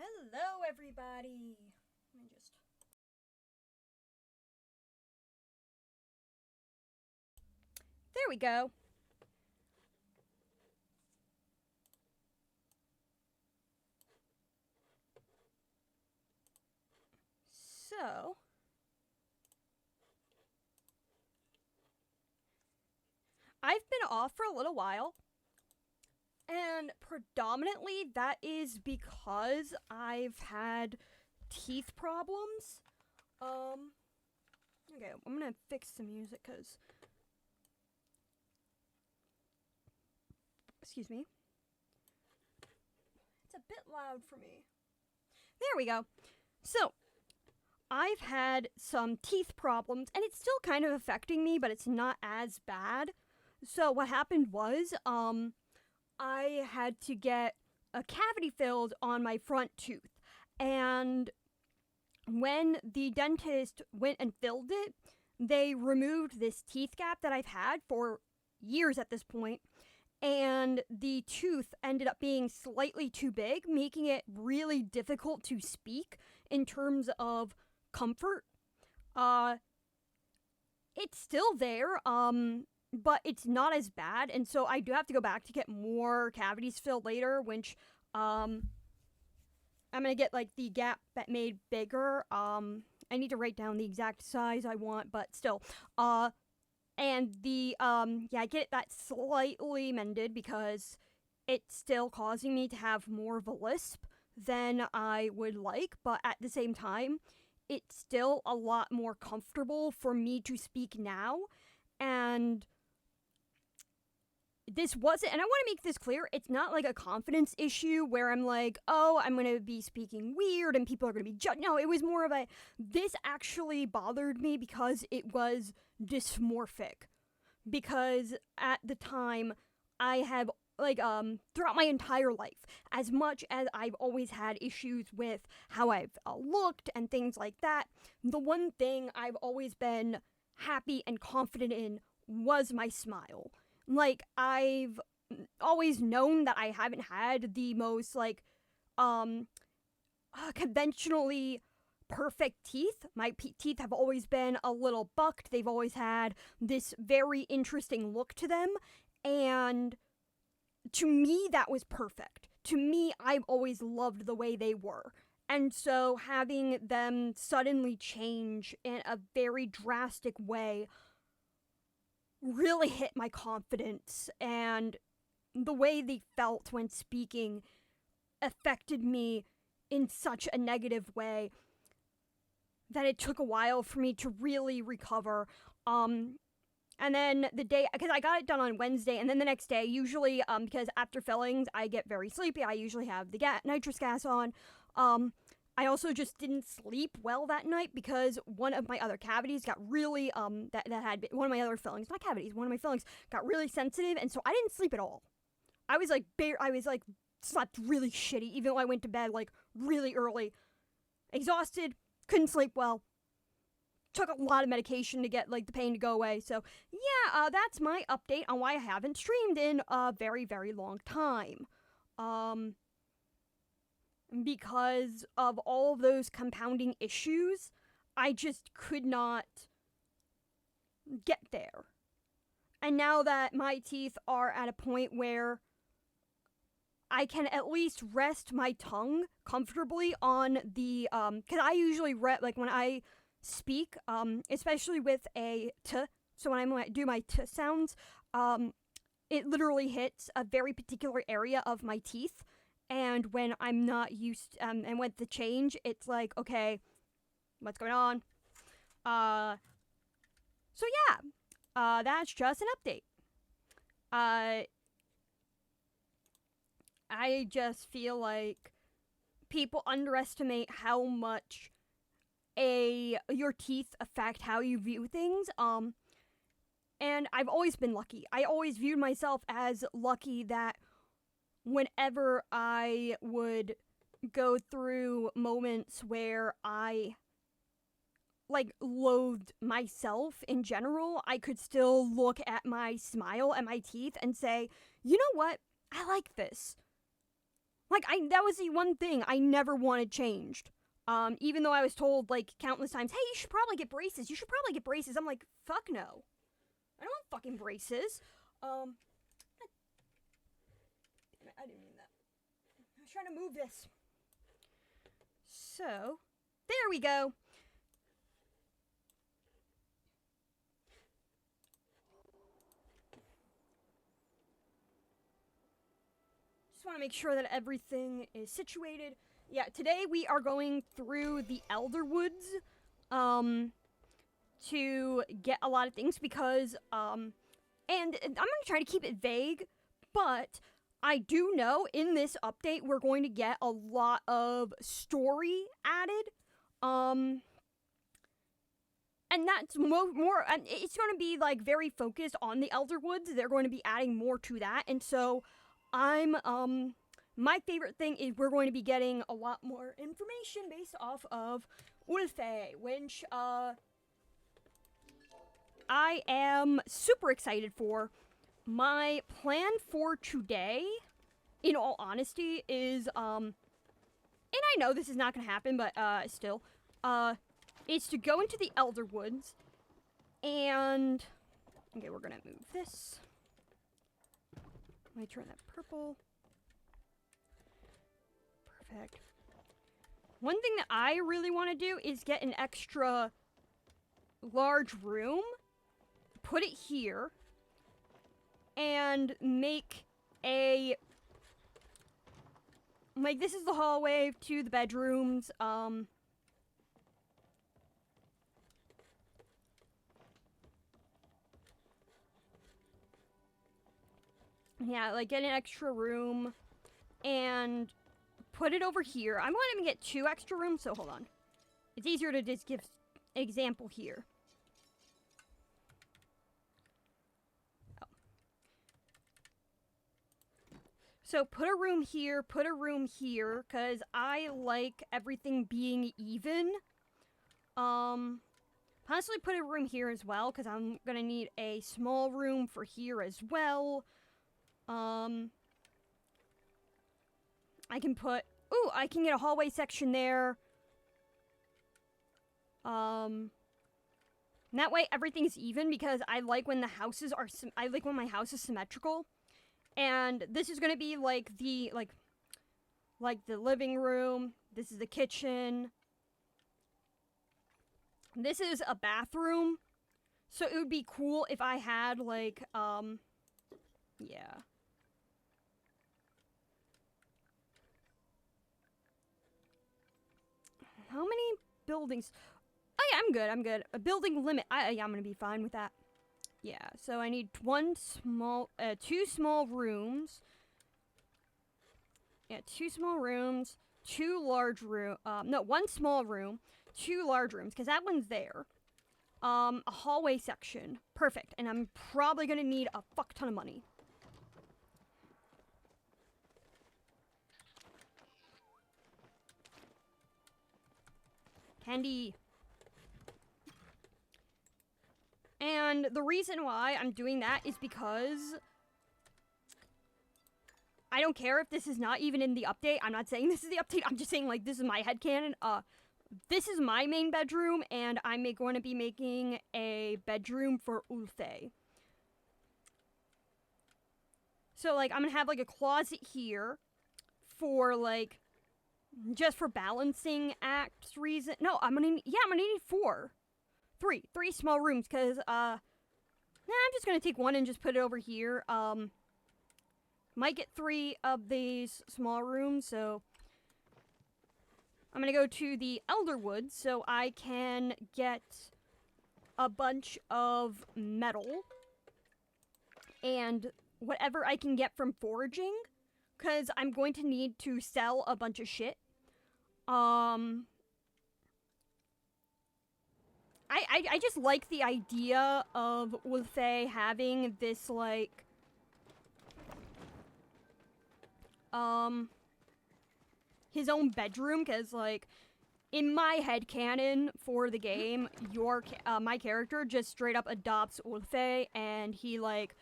Hello, everybody. Let me just. There we go. So, I've been off for a little while, and predominantly that is because I've had teeth problems. Okay, I'm gonna fix the music because. Excuse me. It's a bit loud for me. There we go. So, I've had some teeth problems, and it's still kind of affecting me, but it's not as bad. So, what happened was, I had to get a cavity filled on my front tooth. And when the dentist went and filled it, they removed this teeth gap that I've had for years at this point, and the tooth ended up being slightly too big, making it really difficult to speak in terms of comfort. Uh, it's still there, but it's not as bad, and so I do have to go back to get more cavities filled later, which, I'm gonna get like the gap that made bigger. I need to write down the exact size I want, but still, and the yeah, I get that slightly mended because it's still causing me to have more of a lisp than I would like, but at the same time, it's still a lot more comfortable for me to speak now. And this wasn't, and I want to make this clear, it's not like a confidence issue where I'm like, oh, I'm going to be speaking weird and people are going to be judged. No, it was more of a, this actually bothered me because it was dysmorphic. Because at the time, I have, like, throughout my entire life, as much as I've always had issues with how I've looked and things like that, the one thing I've always been happy and confident in was my smile. Like, I've always known that I haven't had the most, like, conventionally perfect teeth. My teeth have always been a little bucked. They've always had this very interesting look to them. And to me, that was perfect. To me, I've always loved the way they were. And so having them suddenly change in a very drastic way really hit my confidence, and the way they felt when speaking affected me in such a negative way that it took a while for me to really recover. And then the day, because I got it done on Wednesday, and then the next day, usually, because after fillings, I get very sleepy. I usually have the nitrous gas on. I also just didn't sleep well that night because one of my other cavities got really, that had been, one of my other fillings, not cavities, one of my fillings got really sensitive, and so I didn't sleep at all. I was like, slept really shitty, even though I went to bed, like, really early. Exhausted, couldn't sleep well. Took a lot of medication to get, like, the pain to go away. So, yeah, that's my update on why I haven't streamed in a very, very long time. Because of all of those compounding issues, I just could not get there. And now that my teeth are at a point where I can at least rest my tongue comfortably on the, because I usually, like, when I speak, especially with a t, so when I do my t sounds, it literally hits a very particular area of my teeth. And when I'm not used, and with the change, it's like, okay, what's going on? So yeah, that's just an update. I just feel like people underestimate how much your teeth affect how you view things. And I've always been lucky. I always viewed myself as lucky that whenever I would go through moments where I, like, loathed myself in general, I could still look at my smile and my teeth and say, you know what? I like this. Like, that was the one thing I never wanted changed. Even though I was told, like, countless times, hey, you should probably get braces. You should probably get braces. I'm like, fuck no. I don't want fucking braces. Damn it, I didn't mean that. I was trying to move this. So, there we go. Just want to make sure that everything is situated. Yeah, today we are going through the Elderwoods, to get a lot of things because, and I'm gonna try to keep it vague, but I do know in this update we're going to get a lot of story added, and that's more, and it's going to be, like, very focused on the Elderwoods. They're going to be adding more to that, and so my favorite thing is we're going to be getting a lot more information based off of Ulfe, which, I am super excited for. My plan for today, in all honesty, is, and I know this is not gonna happen, but, still, is to go into the Elderwoods, and, okay, we're gonna move this. Let me turn that purple. Perfect. One thing that I really want to do is get an extra large room, put it here, and make a, like, this is the hallway to the bedrooms, yeah, like, get an extra room, and put it over here. I want to get 2 extra rooms, so hold on. It's easier to just give an example here. Oh. So put a room here, because I like everything being even. Possibly put a room here as well, because I'm going to need a small room for here as well. I can put, ooh, I can get a hallway section there. And that way everything's even, because I like when the houses are, I like when my house is symmetrical. And this is gonna be like the, like the living room. This is the kitchen. This is a bathroom. So it would be cool if I had, like, yeah. How many buildings? Oh yeah, I'm good. A building limit. Yeah, I'm gonna be fine with that. Yeah, so I need 2 small rooms. Yeah, 2 small rooms, 2 large room. No, 1 small room, 2 large rooms, because that one's there. A hallway section. Perfect. And I'm probably gonna need a fuck ton of money. Candy. And the reason why I'm doing that is because I don't care if this is not even in the update. I'm not saying this is the update. I'm just saying, like, this is my headcanon. This is my main bedroom, and I'm going to be making a bedroom for Ulfe. So, like, I'm going to have, like, a closet here for, like, just for balancing acts reason. No, I'm going to need 4. 3 small rooms, because, I'm just going to take 1 and just put it over here. Might get 3 of these small rooms, so I'm going to go to the Elderwoods so I can get a bunch of metal and whatever I can get from foraging, because I'm going to need to sell a bunch of shit. I just like the idea of Ulfe having this, like, his own bedroom, because, like, in my headcanon for the game, my character just straight up adopts Ulfe, and he, like,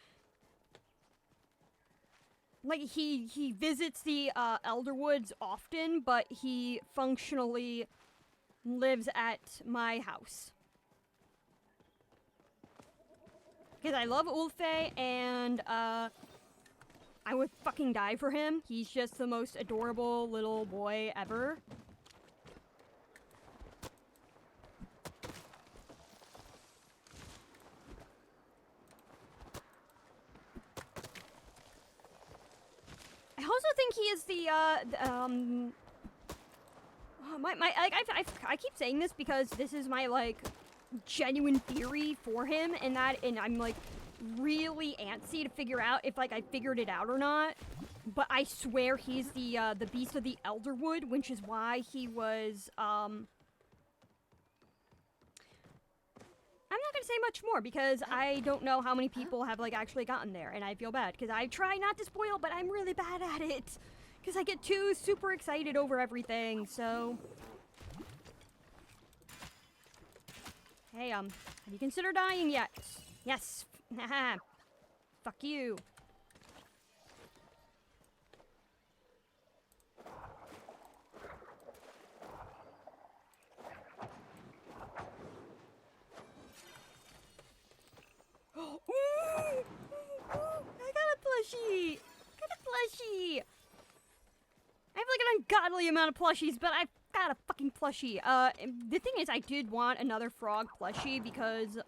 like, he visits the, Elderwoods often, but he functionally lives at my house. Because I love Ulfe, and, I would fucking die for him. He's just the most adorable little boy ever. I also think he is the, I keep saying this because this is my, like, genuine theory for him, and I'm, like, really antsy to figure out if, like, I figured it out or not. But I swear he's the beast of the Elderwood, which is why he was, I'm not gonna say much more, because I don't know how many people have, like, actually gotten there, and I feel bad, because I try not to spoil, but I'm really bad at it. Because I get too super excited over everything, so... Hey, have you considered dying yet? Yes! Haha. Fuck you. Ooh! I got a plushie! I have like an ungodly amount of plushies, but I've got a fucking plushie. The thing is, I did want another frog plushie because,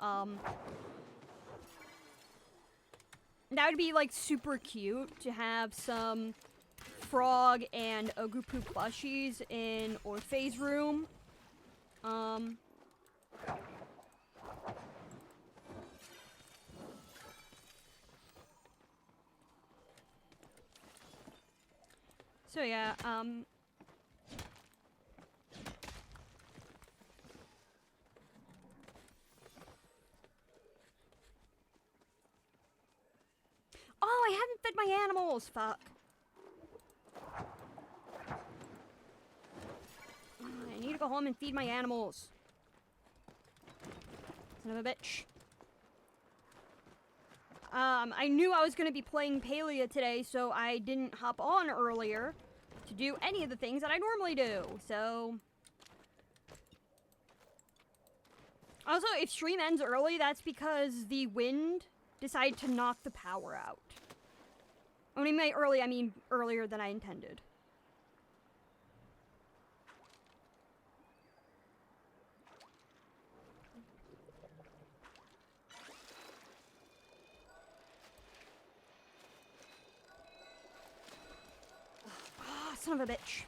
that would be, like, super cute to have some frog and Ogupu plushies in Orphe's room. So yeah, oh, I haven't fed my animals! Fuck. I need to go home and feed my animals. Son of a bitch. I knew I was gonna be playing Palia today, so I didn't hop on earlier to do any of the things that I normally do, so... Also, if stream ends early, that's because the wind decided to knock the power out. When I mean early, I mean earlier than I intended. Ah, son of a bitch.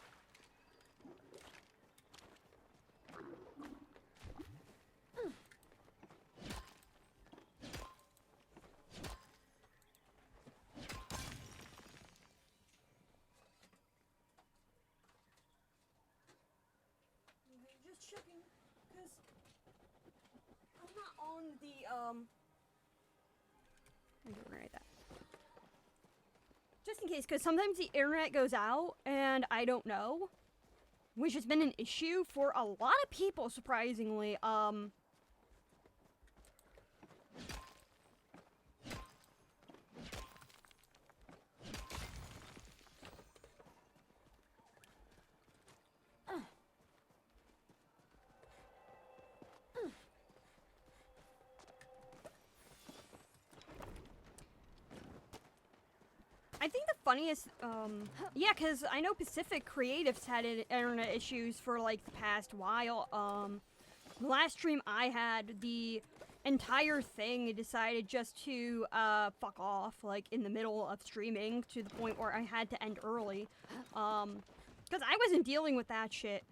Just checking, because I'm not on the, I'm gonna write that. Just in case, because sometimes the internet goes out, and I don't know. Which has been an issue for a lot of people, surprisingly. I think the funniest, yeah, because I know Pacific Creatives had internet issues for, like, the past while. The last stream I had, the entire thing decided just to, fuck off, like, in the middle of streaming, to the point where I had to end early. Because I wasn't dealing with that shit.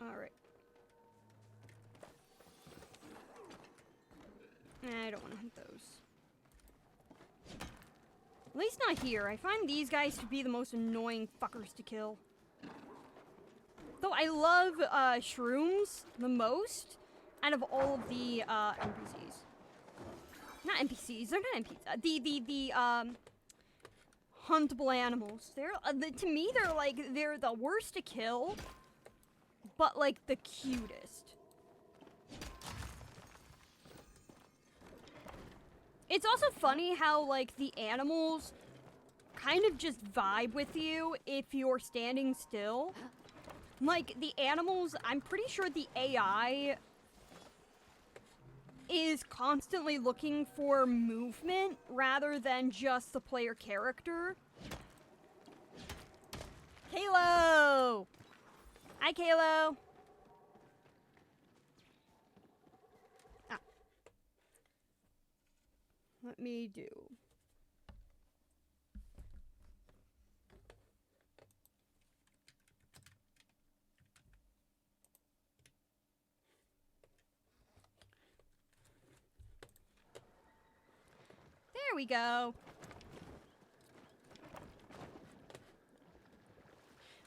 Alright. I don't want to hit those. At least not here. I find these guys to be the most annoying fuckers to kill. Though I love, shrooms the most out of all of the, NPCs. Not NPCs. They're not NPCs. The huntable animals. They're to me they're the worst to kill, but like the cutest. It's also funny how like the animals kind of just vibe with you if you're standing still. Like the animals, I'm pretty sure the AI is constantly looking for movement rather than just the player character. Kalo! Hi, Kalo! Ah. Let me do... There we go.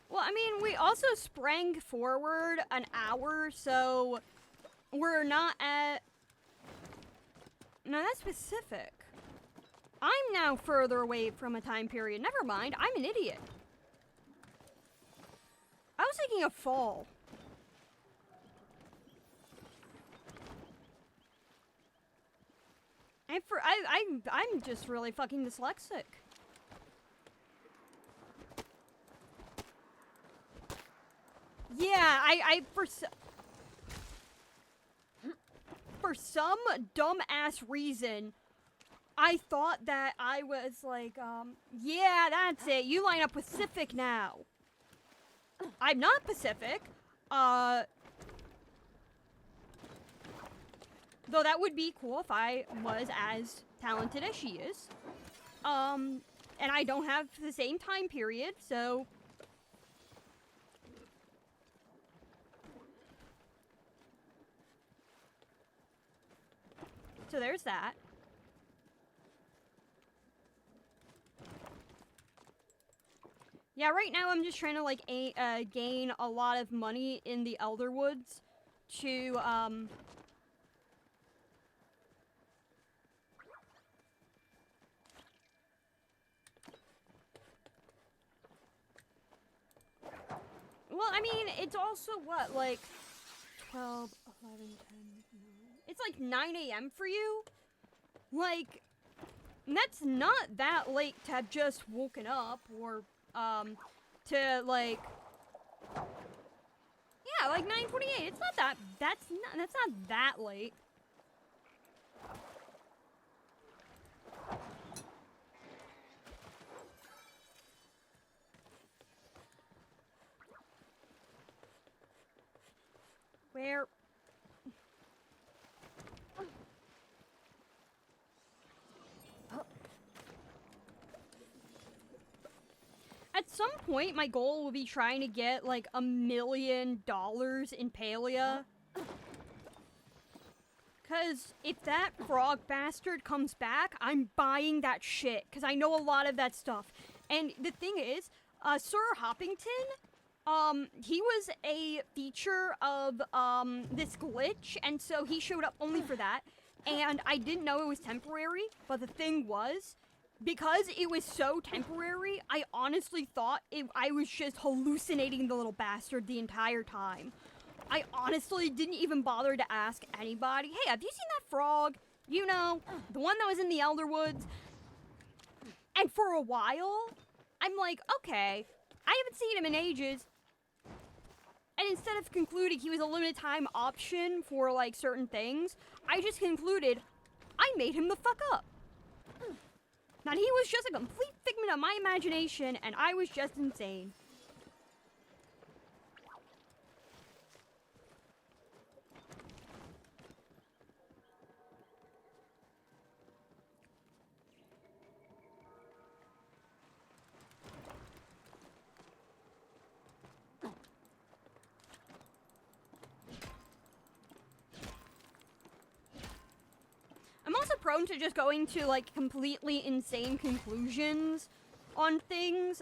Well, I mean, we also sprang forward an hour, so we're not at... No, that's specific. I'm now further away from a time period. Never mind, I'm an idiot. I was taking a fall. I'm just really fucking dyslexic. Yeah, for some dumb-ass reason, I thought that I was like, yeah, that's it. You line up with Pacific now. I'm not Pacific. Though that would be cool if I was as talented as she is. And I don't have the same time period, so... So there's that. Yeah, right now I'm just trying to, like, gain a lot of money in the Elderwoods to, Well, I mean, it's also, what, like, 12, 11, 10, 9... It's like 9 a.m. for you? Like, that's not that late to have just woken up, or, to, like... Yeah, like 9:28. It's not that... That's not that late. Where... At some point, my goal will be trying to get, like, $1 million in Palia. Because if that frog bastard comes back, I'm buying that shit. Because I know a lot of that stuff. And the thing is, Sir Hoppington, he was a feature of, this glitch. And so he showed up only for that. And I didn't know it was temporary. But the thing was... Because it was so temporary, I honestly thought I was just hallucinating the little bastard the entire time. I honestly didn't even bother to ask anybody, hey, have you seen that frog? You know, the one that was in the Elderwoods? And for a while, I'm like, okay, I haven't seen him in ages. And instead of concluding he was a limited time option for, like, certain things, I just concluded I made him the fuck up. And he was just a complete figment of my imagination, and I was just insane. I'm also prone to just going to, like, completely insane conclusions on things.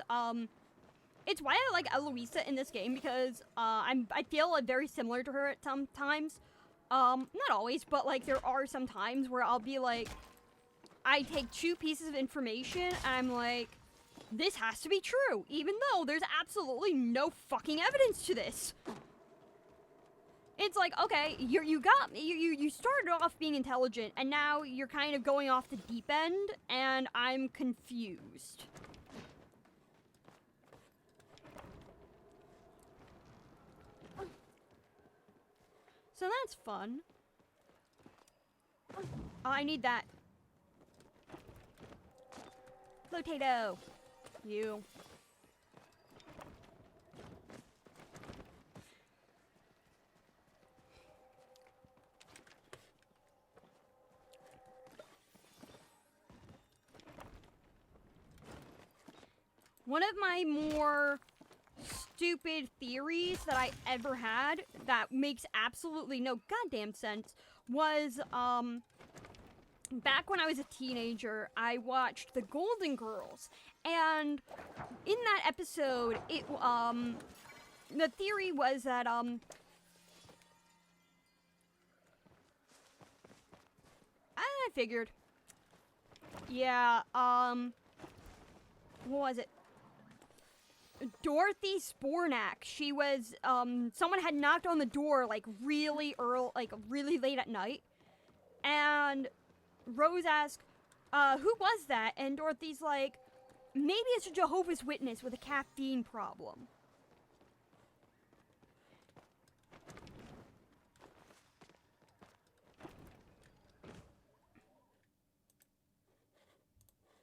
It's why I like Eloisa in this game, because, I feel, like, very similar to her at some times. Not always, but, like, there are some times where I'll be like, I take 2 pieces of information, and I'm like, this has to be true, even though there's absolutely no fucking evidence to this. It's like, okay, you started off being intelligent, and now you're kind of going off the deep end, and I'm confused. So that's fun. Oh, I need that. Potato. You. One of my more stupid theories that I ever had that makes absolutely no goddamn sense was, back when I was a teenager, I watched The Golden Girls, and in that episode, the theory was that, I figured. Yeah, what was it? Dorothy Spornak. She was, someone had knocked on the door, like, really early, like, really late at night. And Rose asked, who was that? And Dorothy's like, maybe it's a Jehovah's Witness with a caffeine problem.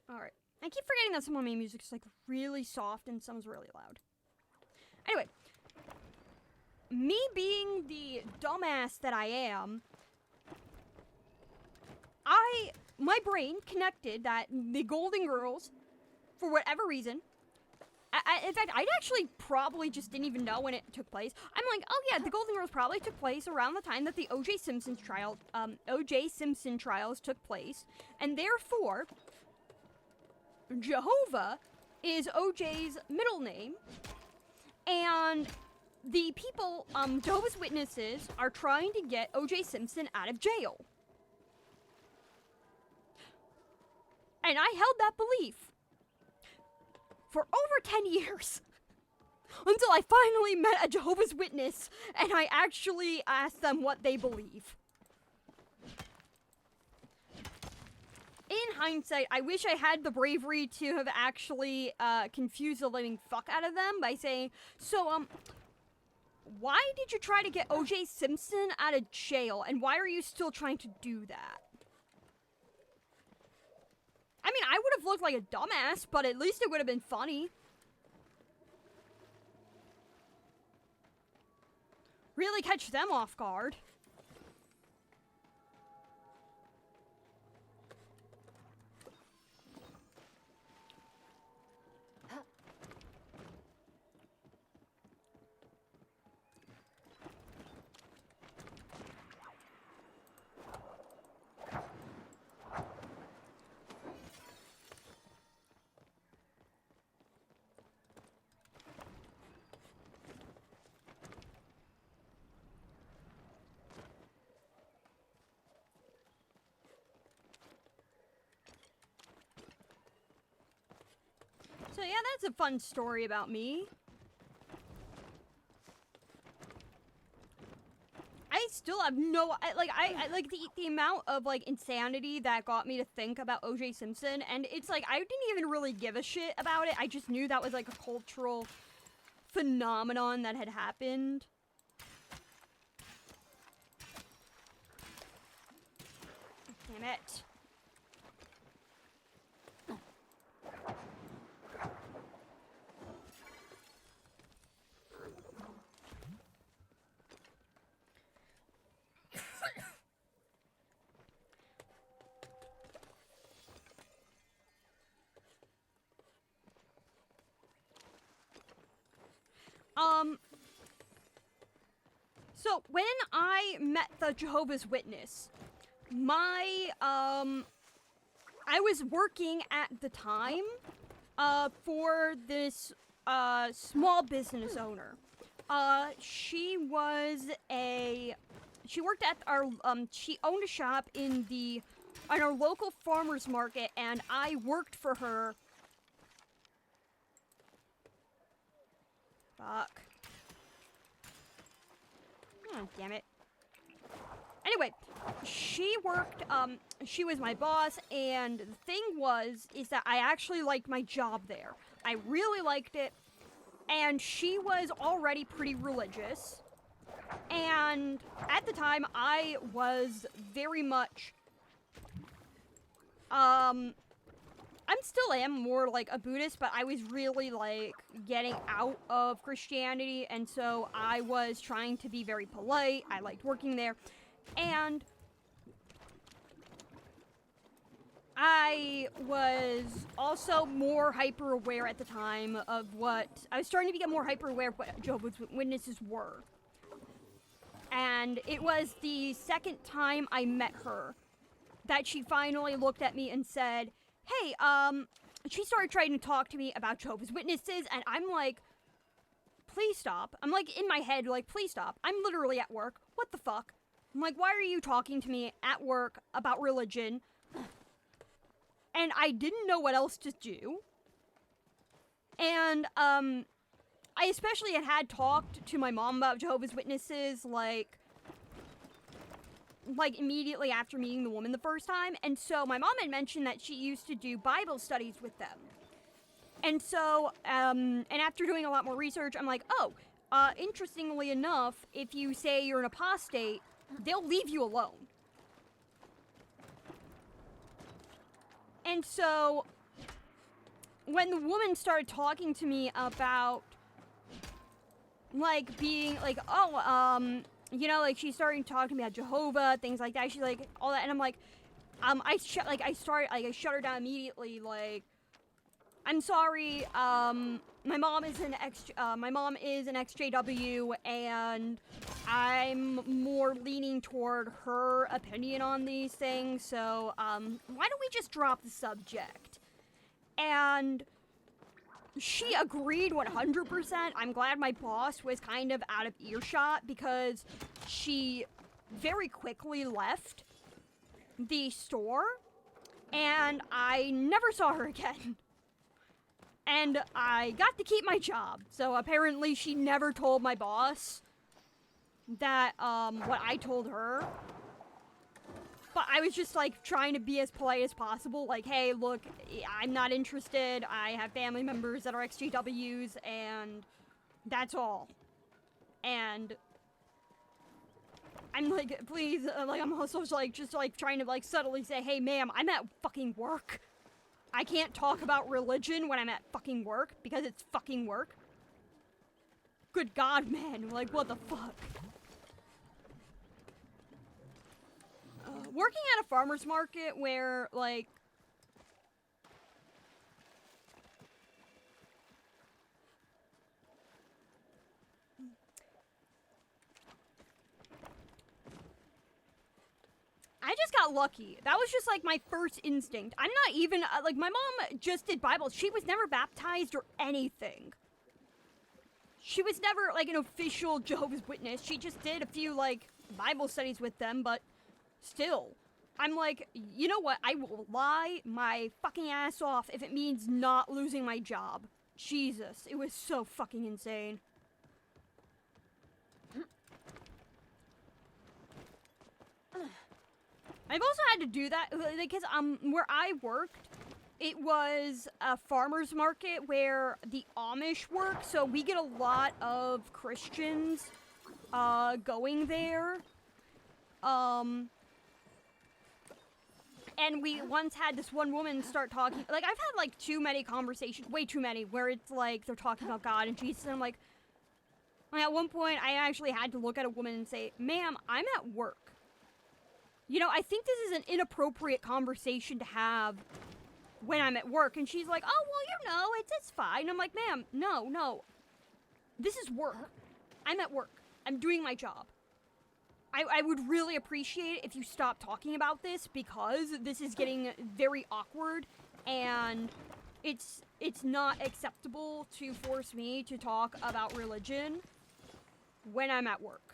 Alright. I keep forgetting that some of my music's like really soft and some's really loud. Anyway, me being the dumbass that I am, my brain connected that the Golden Girls, for whatever reason, in fact, I actually probably just didn't even know when it took place. I'm like, oh yeah, the Golden Girls probably took place around the time that the O.J. Simpson trials took place, and therefore, Jehovah is OJ's middle name, and the people, Jehovah's Witnesses, are trying to get O.J. Simpson out of jail. And I held that belief for over 10 years. Until I finally met a Jehovah's Witness, and I actually asked them what they believe. In hindsight, I wish I had the bravery to have actually confused the living fuck out of them by saying, so, why did you try to get O.J. Simpson out of jail, and why are you still trying to do that? I mean, I would have looked like a dumbass, but at least it would have been funny. Really catch them off guard. So yeah, that's a fun story about me. I still have no, I like the amount of like insanity that got me to think about O.J. Simpson, and it's like I didn't even really give a shit about it. I just knew that was like a cultural phenomenon that had happened. Damn it. So when I met the Jehovah's Witness, I was working at the time, for this, small business owner. She worked at she owned a shop in the on our local farmer's market, and I worked for her. Fuck. Oh, damn it. Anyway, she worked, she was my boss, and the thing is that I actually liked my job there. I really liked it, and she was already pretty religious, and at the time, I was very much, I still am more like a Buddhist, but I was really like getting out of Christianity, and so I was trying to be very polite. I liked working there, and I was also more hyper aware at the time of what I was starting to get more hyper aware of what Jehovah's Witnesses were. And it was the second time I met her that she finally looked at me and said, hey, she started trying to talk to me about Jehovah's Witnesses, and I'm like, please stop. I'm like, in my head, like, please stop. I'm literally at work. What the fuck? I'm like, why are you talking to me at work about religion? And I didn't know what else to do. And, I especially had talked to my mom about Jehovah's Witnesses, like immediately after meeting the woman the first time. And so my mom had mentioned that she used to do Bible studies with them. And so, and after doing a lot more research, I'm like, oh, interestingly enough, if you say you're an apostate, they'll leave you alone. And so, when the woman started talking to me about, like, being, like, oh, you know, like, she's starting to talk to me about Jehovah, things like that. She's like, all that, and I'm like, I shut her down immediately, like, I'm sorry, my mom is an XJW, and I'm more leaning toward her opinion on these things, so, why don't we just drop the subject? And she agreed 100%. I'm glad my boss was kind of out of earshot, because she very quickly left the store, and I never saw her again. And I got to keep my job. So apparently she never told my boss that, what I told her. But I was just, like, trying to be as polite as possible. Like, hey, look, I'm not interested. I have family members that are XGWs, and that's all. And I'm like, please, like, I'm also, like, just, like, trying to, like, subtly say, hey, ma'am, I'm at fucking work. I can't talk about religion when I'm at fucking work, because it's fucking work. Good God, man. Like, what the fuck? Working at a farmer's market where, like, I just got lucky. That was just, like, my first instinct. I'm not even, like, my mom just did Bible. She was never baptized or anything. She was never, like, an official Jehovah's Witness. She just did a few, like, Bible studies with them, but still. I'm like, you know what? I will lie my fucking ass off if it means not losing my job. Jesus, it was so fucking insane. I've also had to do that because where I worked, it was a farmer's market where the Amish work, so we get a lot of Christians going there. And we once had this one woman start talking, like, I've had, like, too many conversations, way too many, where it's, like, they're talking about God and Jesus, and I'm like, at one point, I actually had to look at a woman and say, ma'am, I'm at work. You know, I think this is an inappropriate conversation to have when I'm at work. And she's like, oh, well, you know, it's fine. I'm like, ma'am, no. This is work. I'm at work. I'm doing my job. I would really appreciate it if you stop talking about this, because this is getting very awkward, and it's not acceptable to force me to talk about religion when I'm at work.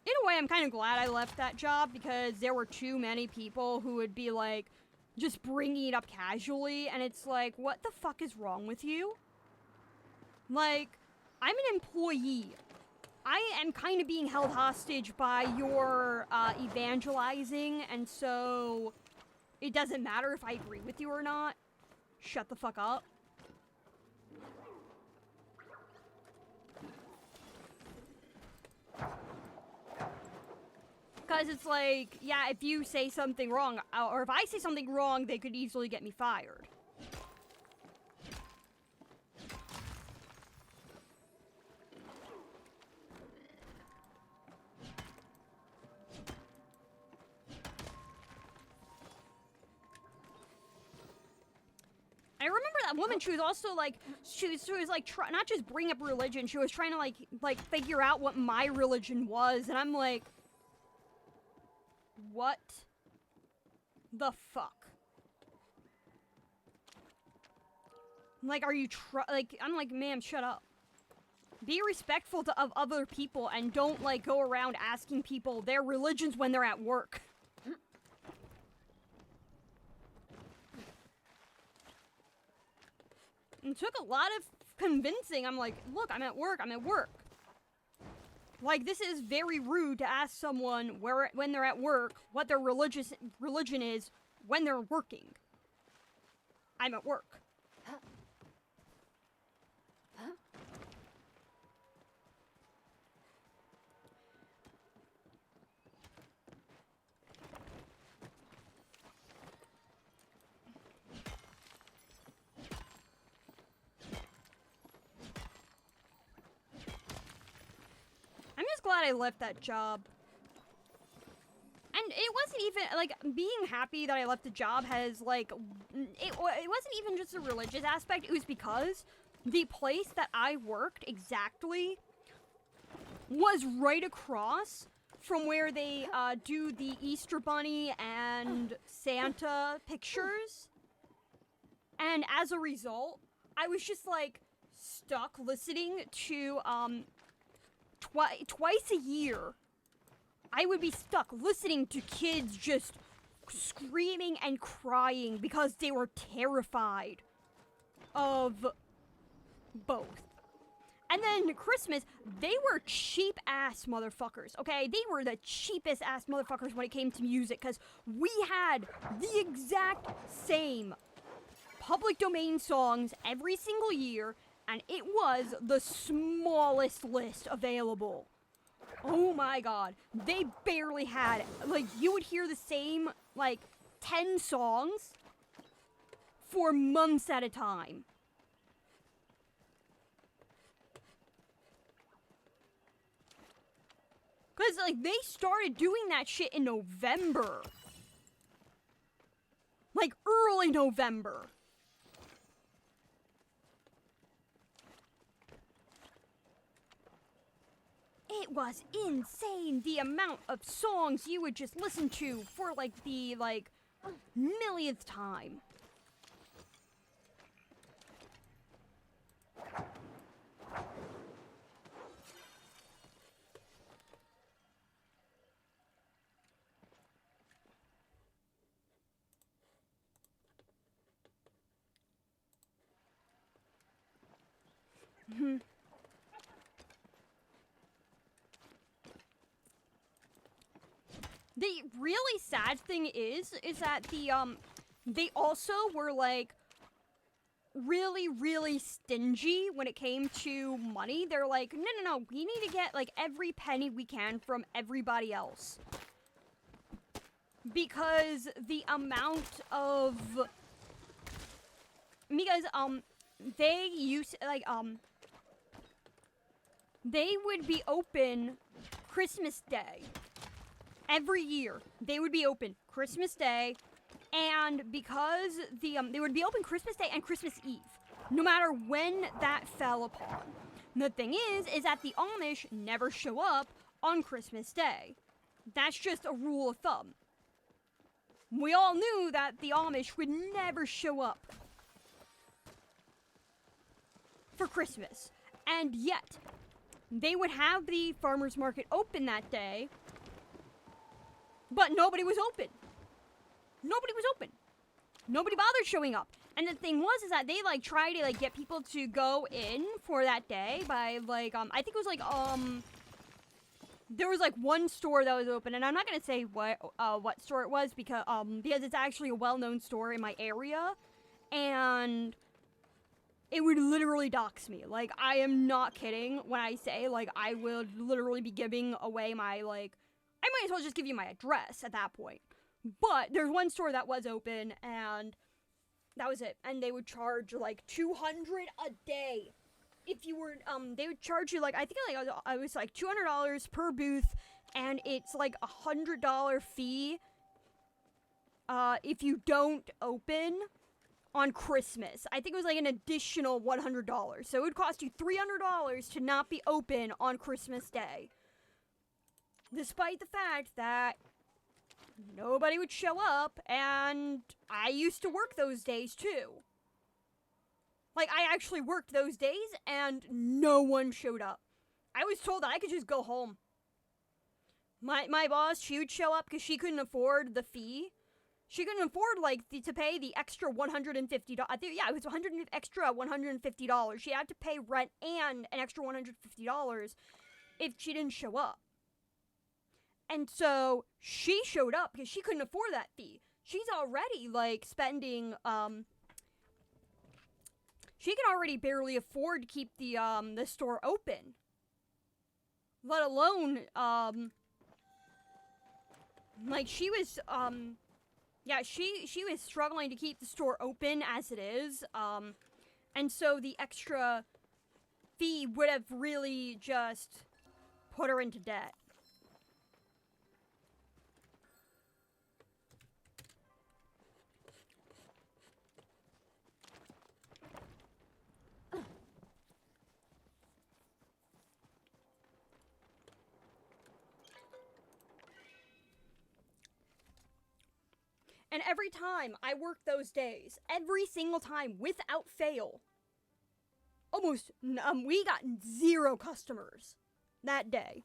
In a a way, I'm kind of glad I left that job because there were too many people who would be like, just bringing it up casually, and it's like, what the fuck is wrong with you? Like, I'm an employee. I am kind of being held hostage by your evangelizing, and so it doesn't matter if I agree with you or not. Shut the fuck up. Because it's like, yeah, if you say something wrong, or if I say something wrong, they could easily get me fired. I remember that woman, she was also like, she was like, not just bring up religion, she was trying to like figure out what my religion was, and I'm like, what the fuck? Like, are you I'm like, ma'am, shut up. Be respectful of other people and don't, like, go around asking people their religions when they're at work. It took a lot of convincing. I'm like, look, I'm at work. Like, this is very rude to ask someone when they're at work what their religion is when they're working. I'm at work. I'm just glad I left that job. And it wasn't even, like, being happy that I left the job has, like, it wasn't even just a religious aspect. It was because the place that I worked exactly was right across from where they do the Easter Bunny and Santa pictures. And as a result, I was just, like, stuck listening to, twice a year, I would be stuck listening to kids just screaming and crying because they were terrified of both. And then Christmas, they were cheap-ass motherfuckers, okay? They were the cheapest-ass motherfuckers when it came to music, because we had the exact same public domain songs every single year, and it was the smallest list available. Oh my god. They barely had, like, you would hear the same, like, 10 songs for months at a time. Because, like, they started doing that shit in November. Like, early November. It was insane, the amount of songs you would just listen to for, like, the, like, millionth time. The really sad thing is that they also were, like, really, really stingy when it came to money. They're like, no, we need to get, like, every penny we can from everybody else. Because the amount of... Because, they used, like, they would be open Christmas Day. Every year, they would be open Christmas Day, and because they would be open Christmas Day and Christmas Eve, no matter when that fell upon. The thing is that the Amish never show up on Christmas Day. That's just a rule of thumb. We all knew that the Amish would never show up for Christmas, and yet they would have the farmers market open that day, But nobody was open. Nobody was open. Nobody bothered showing up. And the thing was, is that they, like, tried to, like, get people to go in for that day by, like, I think it was, like, there was, like, one store that was open, and I'm not gonna say what store it was because it's actually a well-known store in my area, and it would literally dox me. Like, I am not kidding when I say, like, I would literally be giving away my, like, I might as well just give you my address at that point. But there's one store that was open, and that was it. And they would charge, like, $200 a day. If you were, they would charge you, like, I think, like, I was, like, $200 per booth, and it's, like, $100 fee, if you don't open on Christmas. I think it was, like, an additional $100. So it would cost you $300 to not be open on Christmas Day. Despite the fact that nobody would show up, and I used to work those days, too. Like, I actually worked those days, and no one showed up. I was told that I could just go home. My boss, she would show up because she couldn't afford the fee. She couldn't afford, like, to pay the extra $150. I think, yeah, it was extra $150. She had to pay rent and an extra $150 if she didn't show up. And so she showed up because she couldn't afford that fee. She's already, like, spending, she can already barely afford to keep the store open. Let alone, like, she was, yeah, she was struggling to keep the store open as it is, and so the extra fee would have really just put her into debt. And every time I worked those days, every single time, without fail, almost, we got 0 customers that day.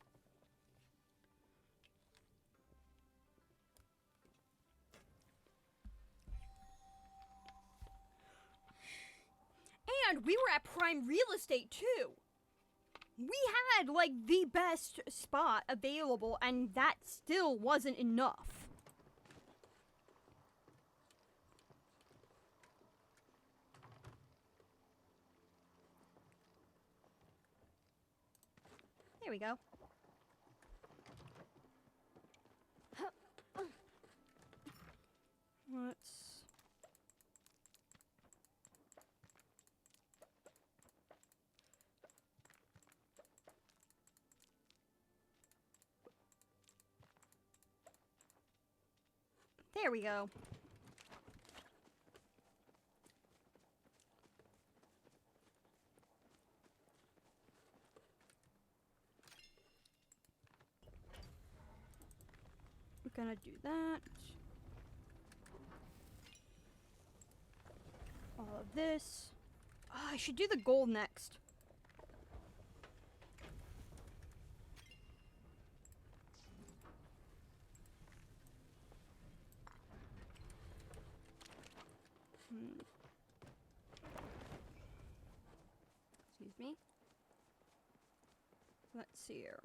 And we were at prime real estate, too. We had, like, the best spot available, and that still wasn't enough. There we go. Let's... There we go. We're gonna do that. All of this. Oh, I should do the gold next. Excuse me. Let's see here.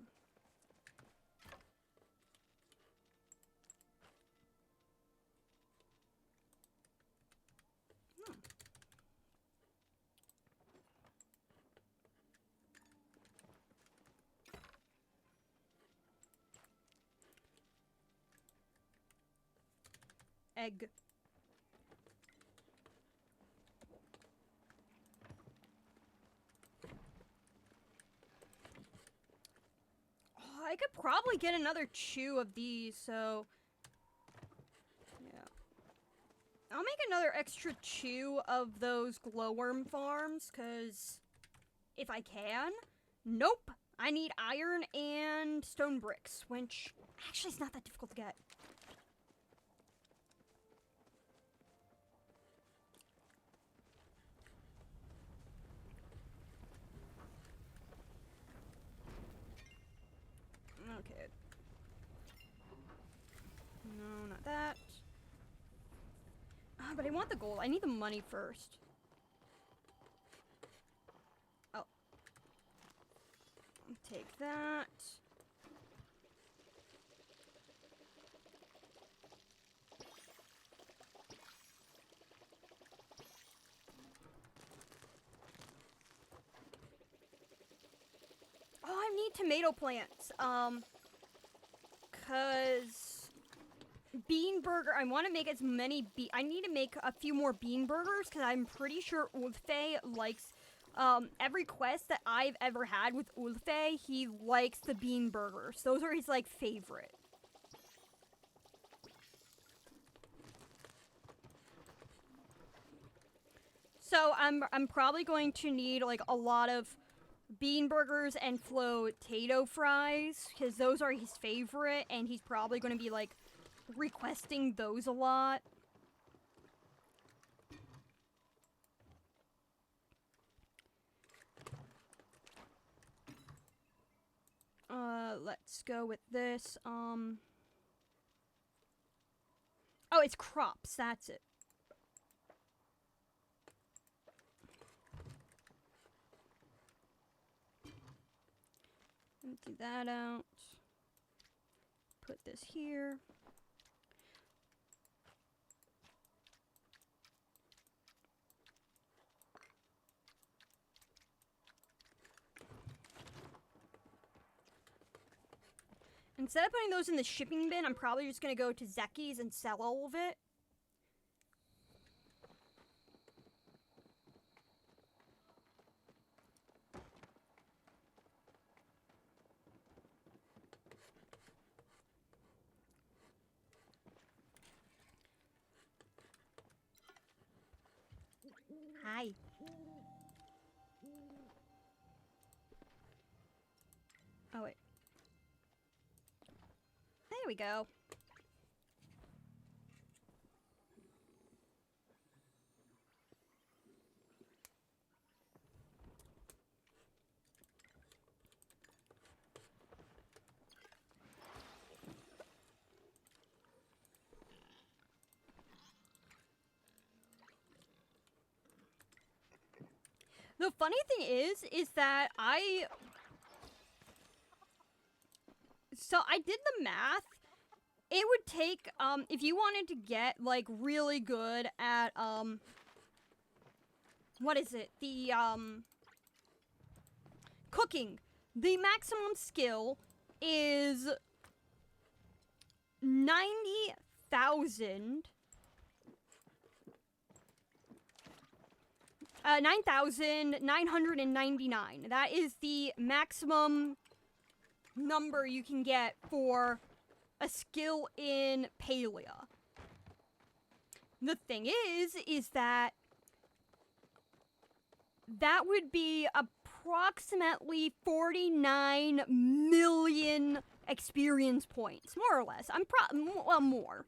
Egg. Oh, I could probably get another chew of these, so... yeah. I'll make another extra chew of those glowworm farms, because... if I can. Nope! I need iron and stone bricks, which actually is not that difficult to get. Okay. But I want the gold. I need the money first. Oh. Take that. Oh, I need tomato plants. Cause bean burger, I want to make as many I need to make a few more bean burgers, because I'm pretty sure Ulfe likes, every quest that I've ever had with Ulfe, he likes the bean burgers. Those are his, like, favorite. So I'm probably going to need, like, a lot of bean burgers and potato fries, because those are his favorite, and he's probably going to be, like, requesting those a lot. Let's go with this. Oh, it's crops, that's it. Empty that out. Put this here. Instead of putting those in the shipping bin, I'm probably just gonna go to Zeki's and sell all of it. Hi. Oh, wait. There we go. The funny thing is that so I did the math. It would take, if you wanted to get, like, really good at, what is it? The, cooking. The maximum skill is 90,000. 9,999. That is the maximum number you can get for a skill in Palea. The thing is that would be approximately 49 million experience points, more or less. Well, more.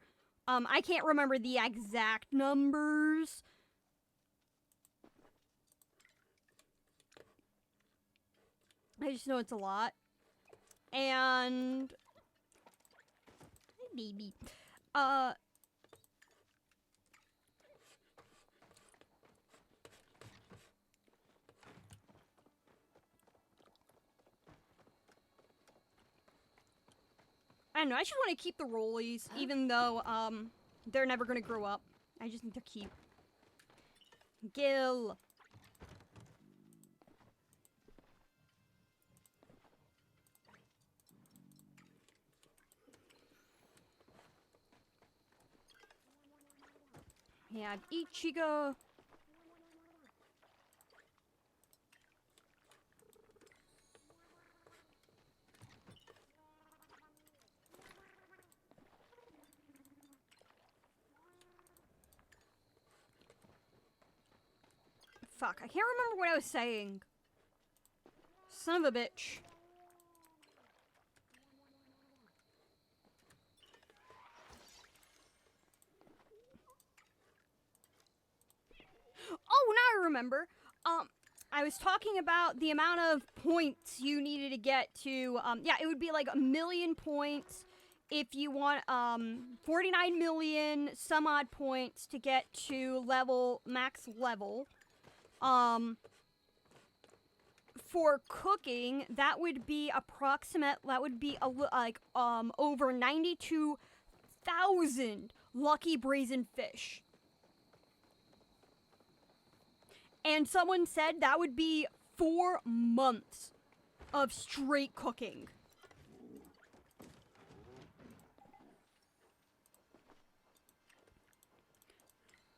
I can't remember the exact numbers. I just know it's a lot. And maybe. I don't know, I just want to keep the rollies, even though, they're never gonna grow up. I just need to keep. Gil. Yeah, I have Ichigo. Fuck, I can't remember what I was saying. Son of a bitch. Oh, now I remember. I was talking about the amount of points you needed to get to, yeah, it would be like 1,000,000 points if you want 49 million some odd points to get to max level. For cooking, that would be over 92,000 lucky brazen fish. And someone said that would be 4 months of straight cooking.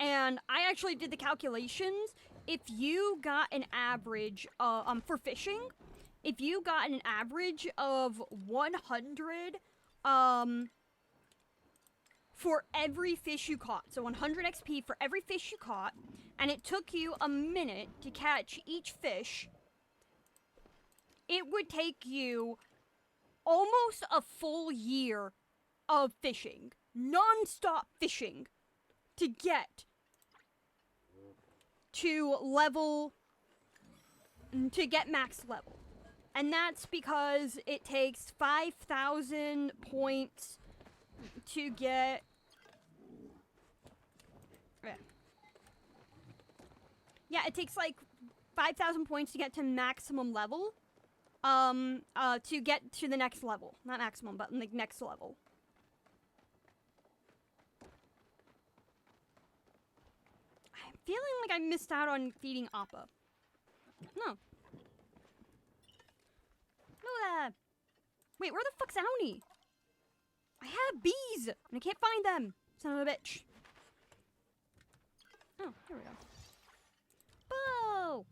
And I actually did the calculations. If you got an average, for fishing, if you got an average of 100, for every fish you caught, so 100 XP for every fish you caught, and it took you a minute to catch each fish, it would take you almost a full year of fishing, non-stop fishing, to get to get max level. And that's because it takes 5,000 points to get... Yeah, it takes like 5,000 points to get to maximum level. To get to the next level. Not maximum, but like next level. I'm feeling like I missed out on feeding Appa. No. No, wait, where the fuck's Owney? I have bees, and I can't find them. Son of a bitch. Oh, here we go. Bow!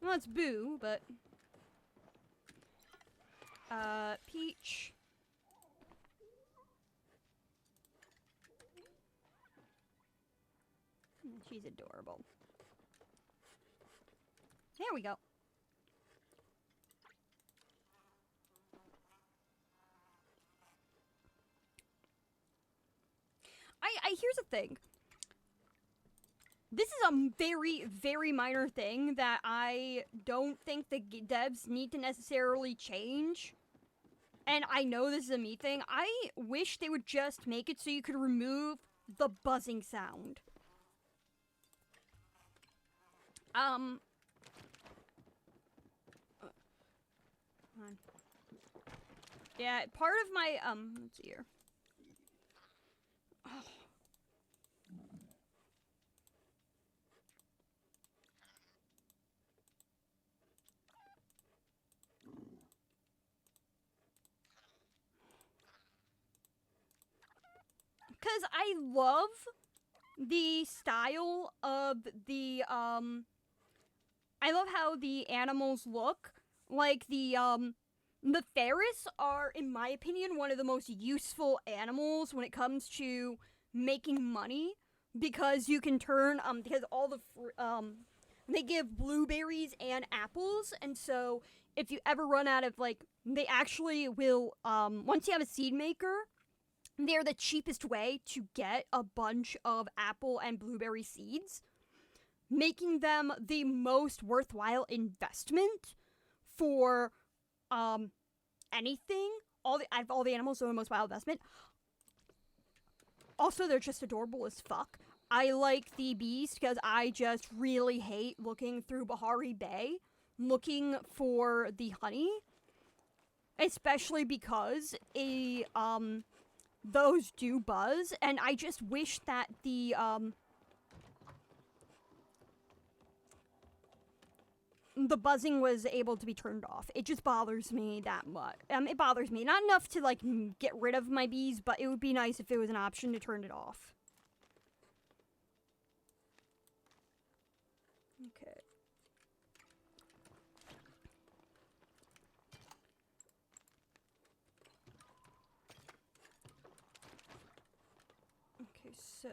Well, it's Boo, but... Peach. She's adorable. There we go. Here's the thing. This is a very, very minor thing that I don't think the devs need to necessarily change. And I know this is a me thing. I wish they would just make it so you could remove the buzzing sound. Yeah, part of my, let's see here. Oh. Because I love the style of the, I love how the animals look. Like, the ferrets are, in my opinion, one of the most useful animals when it comes to making money. Because you can turn, because all the, they give blueberries and apples. And so, if you ever run out of, like, they actually will, once you have a seed maker, they're the cheapest way to get a bunch of apple and blueberry seeds, making them the most worthwhile investment for anything. Out of all the animals, they're the most worthwhile investment. Also, they're just adorable as fuck. I like the bees because I just really hate looking through Bahari Bay looking for the honey, especially because those do buzz, and I just wish that the buzzing was able to be turned off. It just bothers me that much. It bothers me. Not enough to, like, get rid of my bees, but it would be nice if it was an option to turn it off. Okay. Okay, so...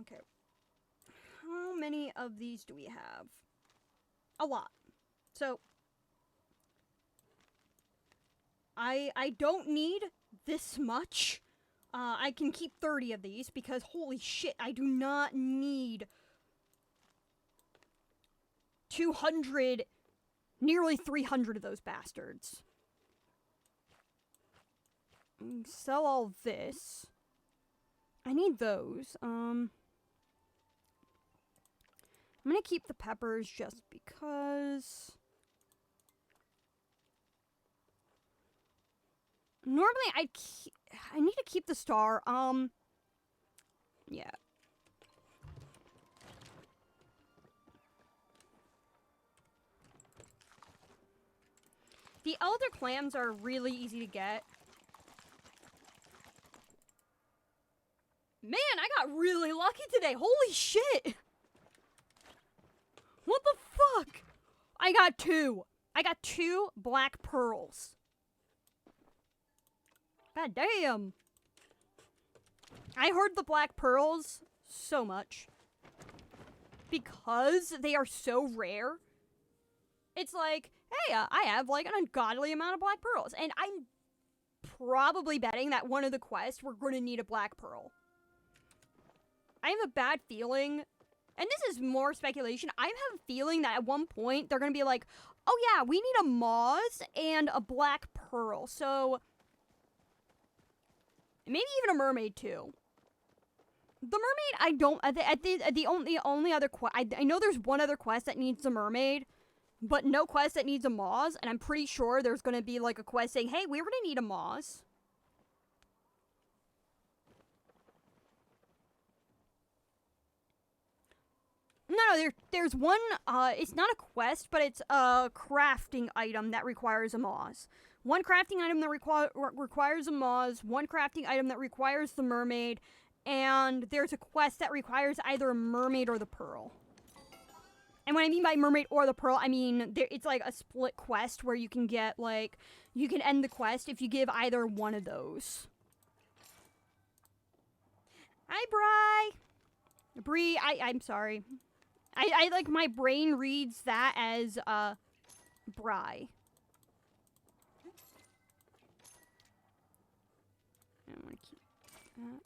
Okay. How many of these do we have? A lot. So... I don't need this much. I can keep 30 of these because holy shit, I do not need 200, nearly 300 of those bastards. Sell all this. I need those. I'm gonna keep the peppers just because. Normally, I need to keep the star. Yeah. The elder clams are really easy to get. Man, I got really lucky today. Holy shit. What the fuck? I got two. I got 2 black pearls. God damn. I heard the black pearls so much. Because they are so rare. It's like, hey, I have like an ungodly amount of black pearls. And I'm probably betting that one of the quests we're going to need a black pearl. I have a bad feeling, and this is more speculation, I have a feeling that at one point they're going to be like, oh yeah, we need a moss and a black pearl. So maybe even a mermaid too. The mermaid, I don't. The only other quest, I know there's one other quest that needs a mermaid, but no quest that needs a moss. And I'm pretty sure there's gonna be like a quest saying, "Hey, we're gonna need a moss." No, there's one. It's not a quest, but it's a crafting item that requires a moss. One crafting item that requires a moss. One crafting item that requires the mermaid. And there's a quest that requires either a mermaid or the pearl. And what I mean by mermaid or the pearl, I mean, it's like a split quest where you can get, like, you can end the quest if you give either one of those. Hi, Bri. Bree, I'm sorry. I like, my brain reads that as, Bri. I want to keep that.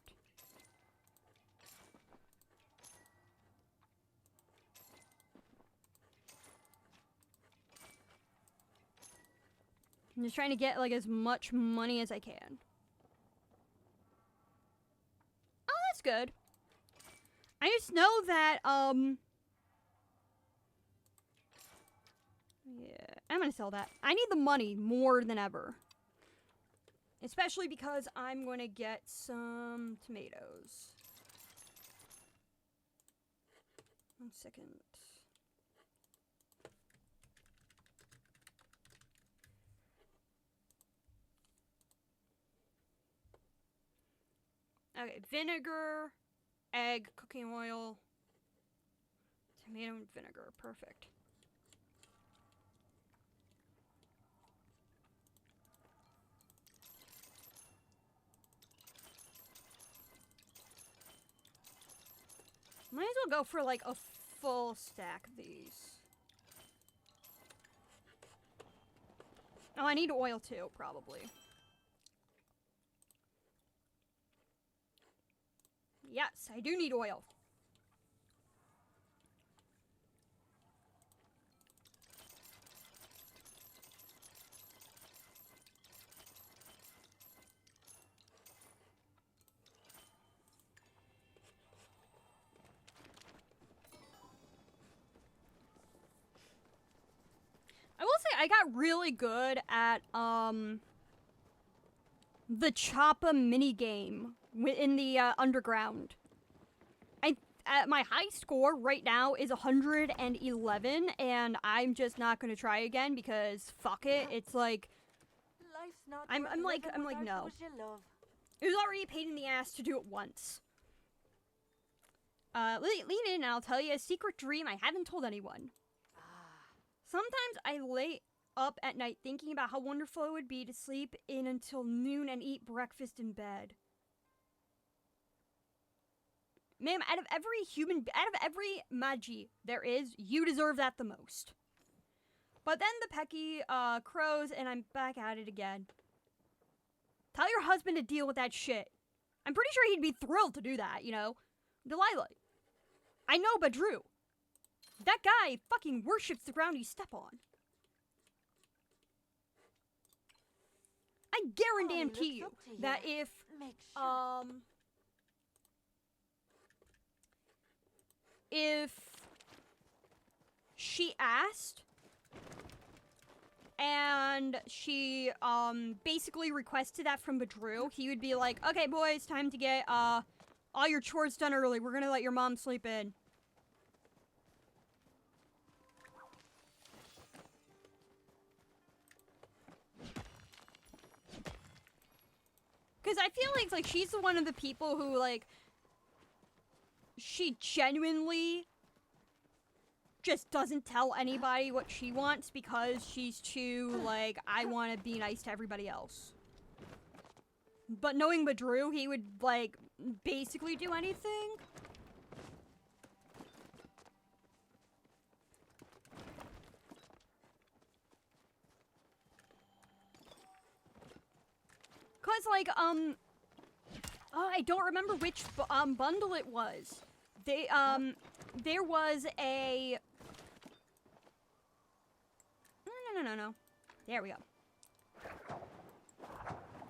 I'm just trying to get, like, as much money as I can. Oh, that's good. I just know that, yeah, I'm gonna sell that. I need the money more than ever. Especially because I'm gonna get some tomatoes. 1 second. Okay, vinegar, egg, cooking oil, tomato and vinegar. Perfect. Might as well go for like a full stack of these. Oh, I need oil too, probably. Yes, I do need oil. I will say I got really good at, the Choppa minigame in the, underground. My high score right now is 111, and I'm just not gonna try again because fuck it. It's like, I'm like, no. It was already a pain in the ass to do it once. Lean in and I'll tell you a secret dream I haven't told anyone. Sometimes I lay up at night thinking about how wonderful it would be to sleep in until noon and eat breakfast in bed. Ma'am, out of every Magi there is, you deserve that the most. But then the Pecky crows and I'm back at it again. Tell your husband to deal with that shit. I'm pretty sure he'd be thrilled to do that, you know? Delilah. I know Badru. That guy fucking worships the ground you step on. I guarantee you that if she asked and she basically requested that from Badru, he would be like, okay boys, time to get all your chores done early. We're gonna let your mom sleep in. Because I feel like she's one of the people who, like, she genuinely just doesn't tell anybody what she wants because she's too, like, I want to be nice to everybody else. But knowing Badru, he would, like, basically do anything. Cause, like, oh, I don't remember which, bundle it was. There was a... No. There we go.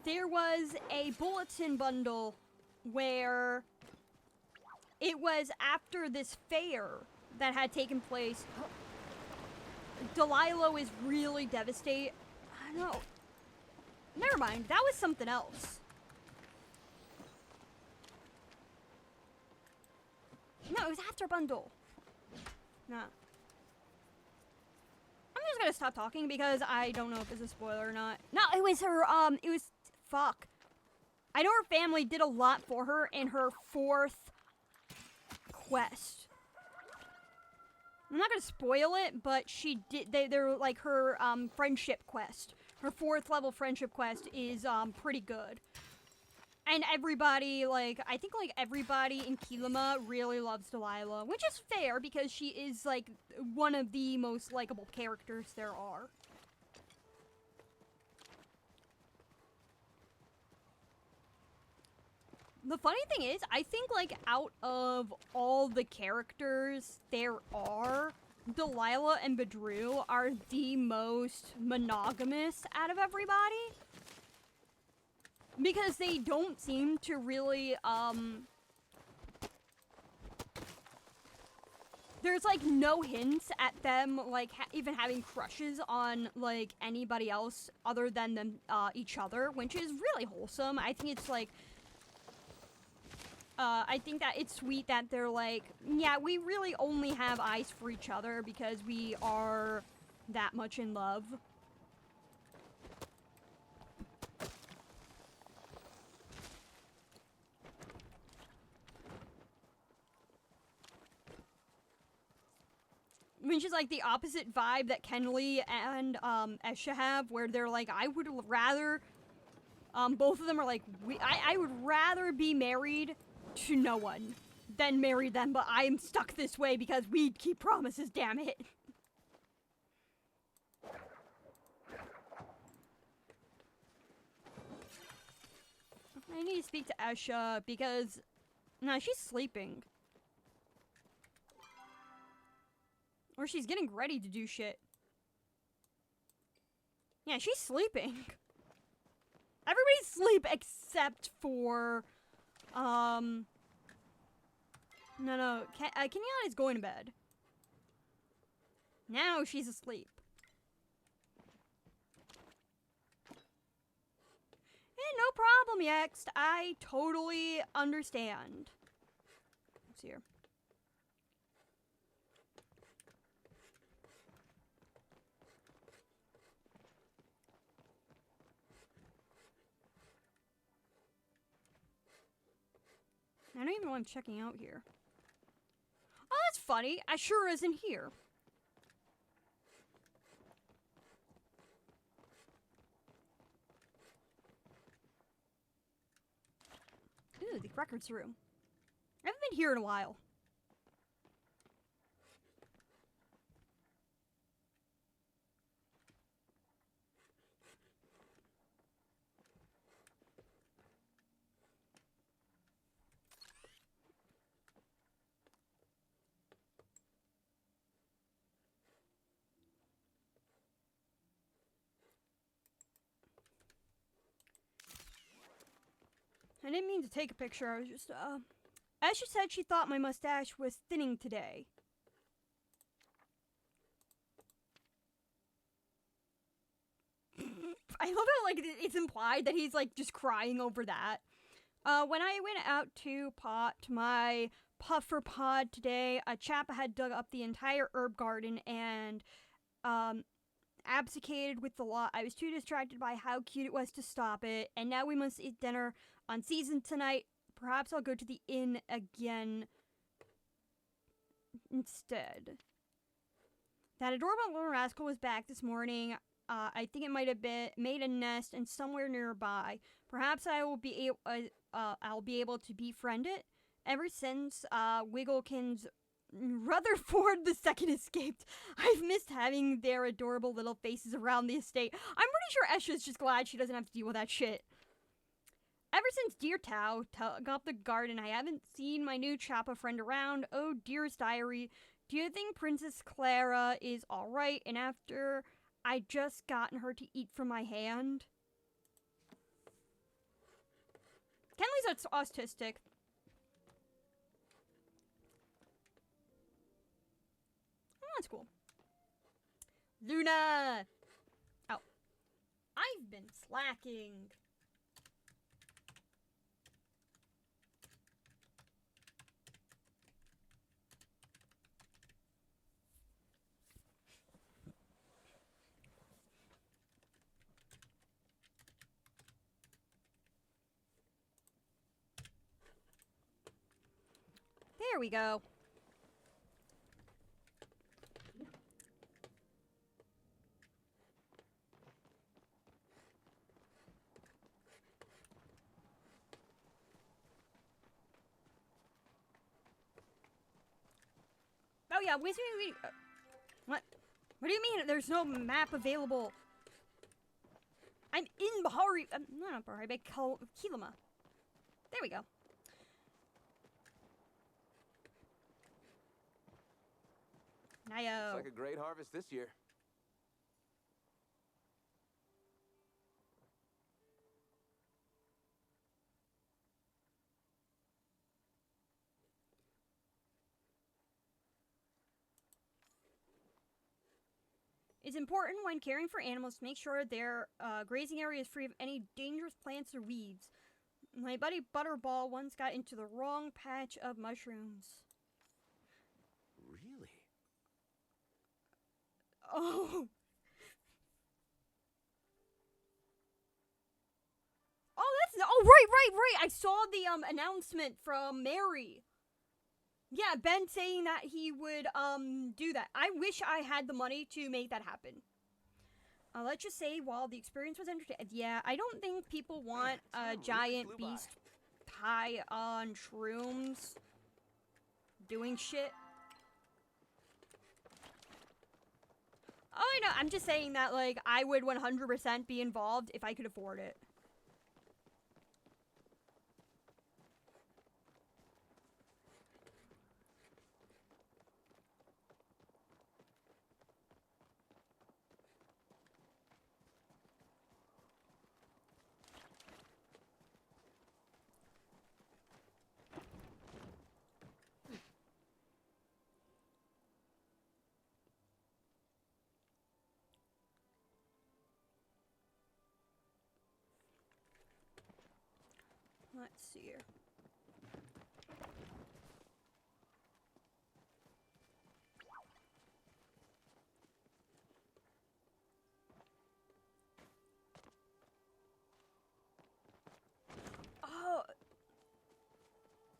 There was a bulletin bundle where it was after this fair that had taken place. Delilah is really devastated. I don't know. Never mind, that was something else. No, it was after bundle. Nah. I'm just gonna stop talking because I don't know if it's a spoiler or not. No, it was her, fuck. I know her family did a lot for her in her 4th quest. I'm not gonna spoil it, but she did, they're like her, friendship quest. Her 4th level friendship quest is, pretty good. And everybody, like, I think, like, everybody in Kilima really loves Delilah, which is fair because she is, like, one of the most likable characters there are. The funny thing is, I think, like, out of all the characters there are, Delilah and Badru are the most monogamous out of everybody. Because they don't seem to really, there's, like, no hints at them, like, even having crushes on, like, anybody else other than them, each other, which is really wholesome. I think it's, like, I think that it's sweet that they're like, yeah, we really only have eyes for each other because we are that much in love. Which is like the opposite vibe that Kenley and Esha have, where they're like, I would rather, both of them are like, I would rather be married to no one than marry them, but I'm stuck this way because we keep promises, damn it. I need to speak to Esha because, no, she's sleeping. Or she's getting ready to do shit. Yeah, she's sleeping. Everybody's asleep except for, no, Kenyatta is going to bed. Now she's asleep. Yeah, no problem, Yext. I totally understand. What's here? I don't even know what I'm checking out here. Oh, that's funny. I sure isn't here. Ooh, the records room. I haven't been here in a while. I didn't mean to take a picture. I was just, as she said, she thought my mustache was thinning today. I love how, like, it's implied that he's, like, just crying over that. When I went out to pot my puffer pod today, a chap had dug up the entire herb garden and, abdicated with the lot. I was too distracted by how cute it was to stop it, and now we must eat dinner on season tonight. Perhaps I'll go to the inn again instead. That adorable little rascal was back this morning. I think it might have been made a nest and somewhere nearby. Perhaps I'll be able to befriend it. Ever since Wigglekin's Rutherford II escaped, I've missed having their adorable little faces around the estate. I'm pretty sure Esha's just glad she doesn't have to deal with that shit. Ever since Dear Tao took up the garden, I haven't seen my new Chappa friend around. Oh, dearest diary, do you think Princess Clara is alright? And after I just gotten her to eat from my hand? Kenley's autistic. Oh, that's cool. Luna! Oh. I've been slacking. There we go. Oh yeah, what? What do you mean there's no map available? I'm in Bahari, not Bahari, but Kilima. There we go. Nayo. Looks like a great harvest this year. It's important when caring for animals to make sure their grazing area is free of any dangerous plants or weeds. My buddy Butterball once got into the wrong patch of mushrooms. Really? Oh. Oh, right. I saw the announcement from Mary. Yeah, Ben saying that he would do that. I wish I had the money to make that happen. Let's just say while the experience was entertaining, yeah, I don't think people want a giant beast high on shrooms doing shit. Oh, I know. I'm just saying that, like, I would 100% be involved if I could afford it. Let's see here. Oh.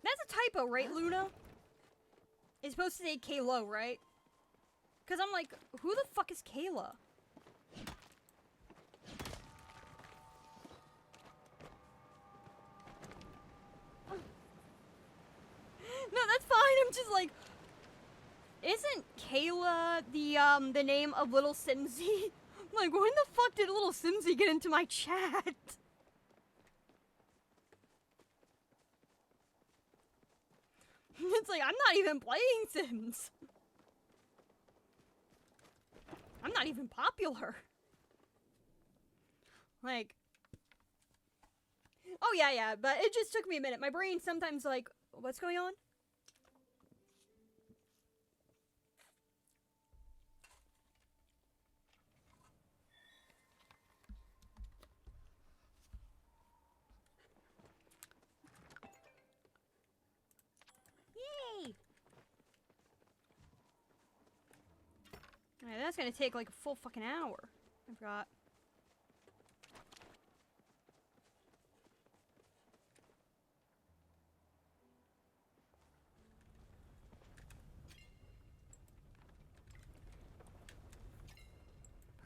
That's a typo, right, Luna? It's supposed to say Kayla, right? Because I'm like, who the fuck is Kayla? No, that's fine. I'm just like, isn't Kayla the name of Little Simsy? Like, when the fuck did Little Simsy get into my chat? It's like, I'm not even playing Sims. I'm not even popular. Like, Oh, yeah, but it just took me a minute. My brain sometimes, like, what's going on? Yay! Alright, that's gonna take, like, a full fucking hour. I forgot.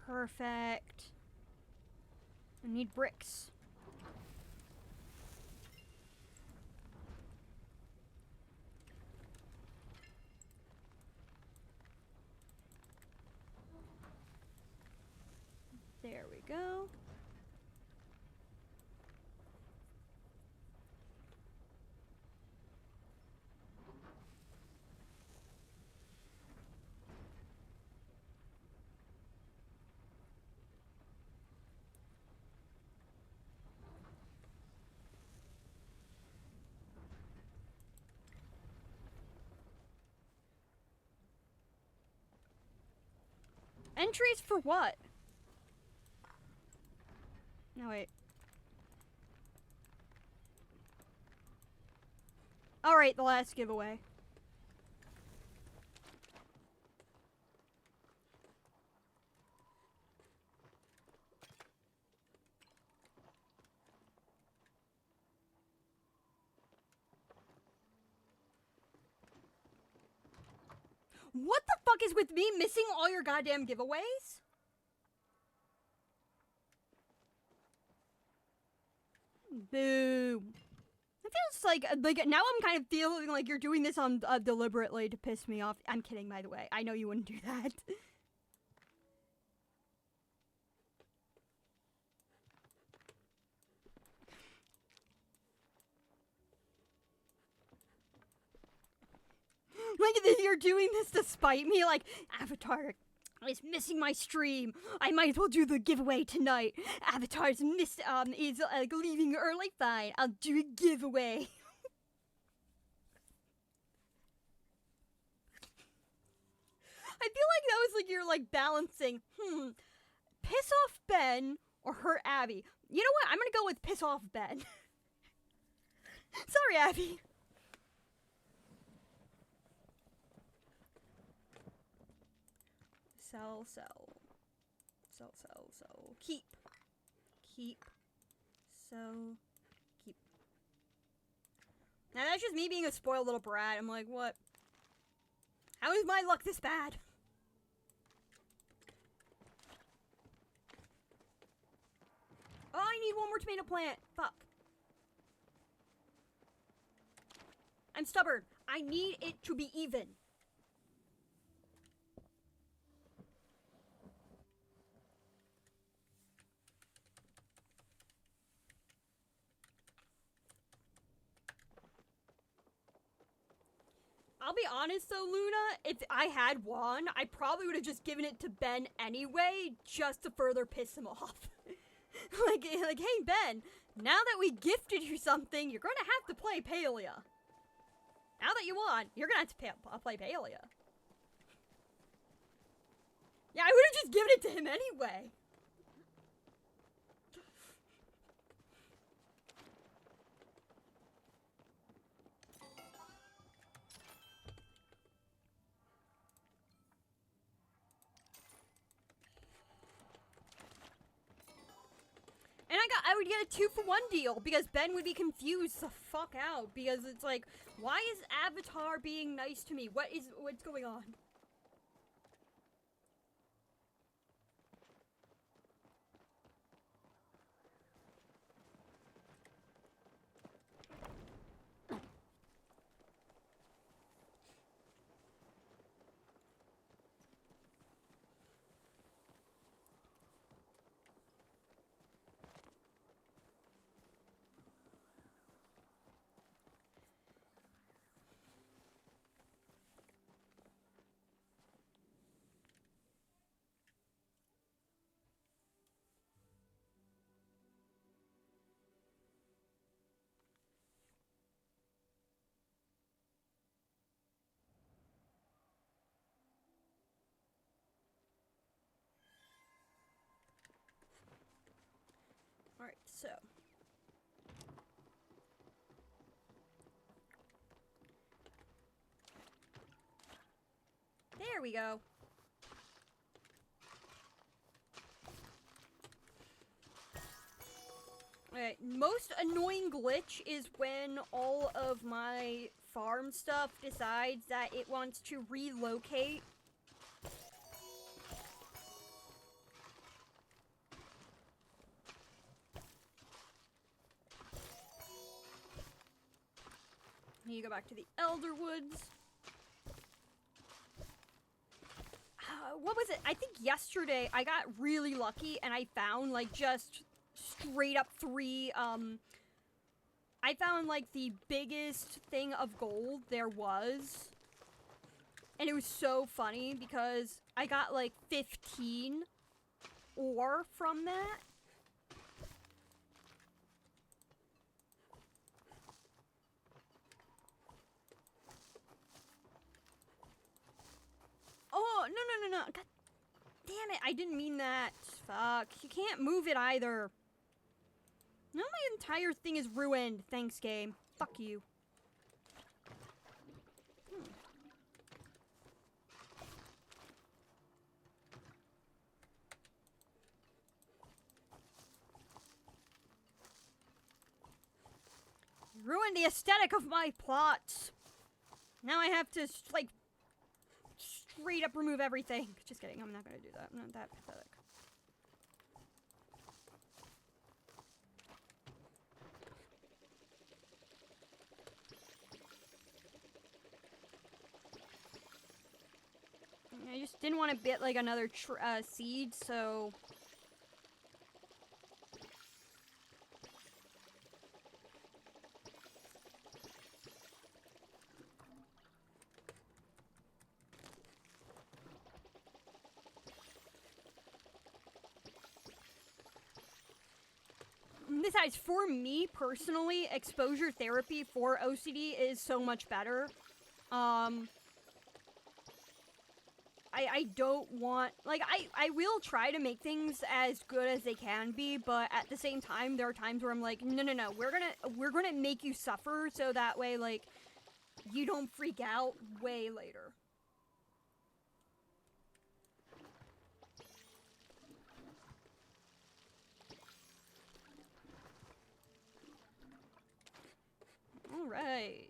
Perfect. I need bricks. There we go. Entries for what? No, wait. Alright, the last giveaway. What the fuck is with me missing all your goddamn giveaways? Boo. It feels like now I'm kind of feeling like you're doing this on deliberately to piss me off. I'm kidding, by the way. I know you wouldn't do that. Like, you're doing this to spite me? Like, Avatar is missing my stream. I might as well do the giveaway tonight. Avatar's leaving early. Fine, I'll do a giveaway. I feel like that was like you're like balancing, piss off Ben or hurt Abby. You know what? I'm gonna go with piss off Ben. Sorry, Abby. Sell. Keep. So, keep. Now that's just me being a spoiled little brat. I'm like, what? How is my luck this bad? Oh, I need one more tomato plant. Fuck. I'm stubborn. I need it to be even. I'll be honest though, Luna, if I had one, I probably would have just given it to Ben anyway, just to further piss him off. like, hey Ben, now that we gifted you something, you're gonna have to play Palia. Now that you won, you're gonna have to play Palia. Yeah, I would have just given it to him anyway. And I would get a 2-for-1 deal because Ben would be confused the fuck out because it's like, why is Avatar being nice to me? What's going on? Alright, so. There we go. Alright, most annoying glitch is when all of my farm stuff decides that it wants to relocate. Need to go back to the Elderwoods. What was it? I think yesterday I got really lucky and I found like just straight up 3, I found like the biggest thing of gold there was. And it was so funny because I got like 15 ore from that. Oh, no. God damn it, I didn't mean that. Fuck, you can't move it either. Now my entire thing is ruined. Thanks, game. Fuck you. Ruined the aesthetic of my plots. Now I have to, like, straight up remove everything. Just kidding, I'm not gonna do that. I'm not that pathetic. I just didn't want to bit like another seed, so... Besides, for me personally, exposure therapy for OCD is so much better. I don't want, like, I will try to make things as good as they can be, but at the same time, there are times where I'm like, no, we're gonna make you suffer so that way, like, you don't freak out way later. All right.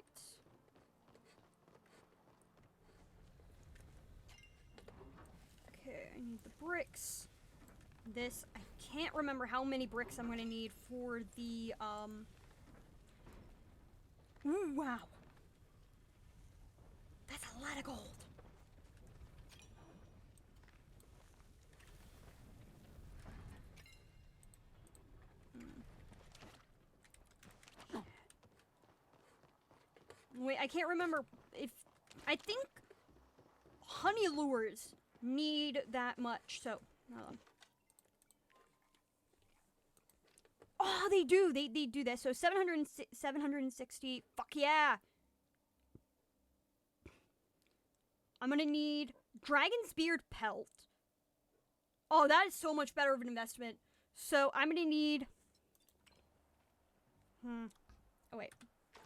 Okay, I need the bricks. This, I can't remember how many bricks I'm gonna need for the, Ooh, wow. That's a lot of gold. Wait, I can't remember if... I think honey lures need that much, so... Hold on. Oh, they do! They do this. So 760... Fuck yeah! I'm gonna need Dragon's Beard Pelt. Oh, that is so much better of an investment. So I'm gonna need... Oh, wait.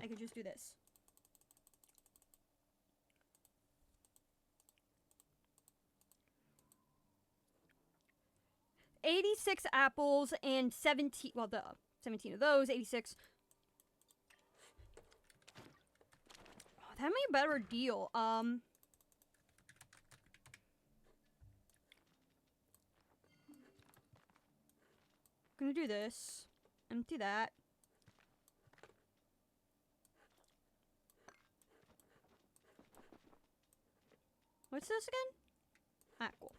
I could just do this. $86 apples and 17, well, 17 of those, 86. Oh, that made a better deal. Gonna do this. Empty that. What's this again? Ah, cool.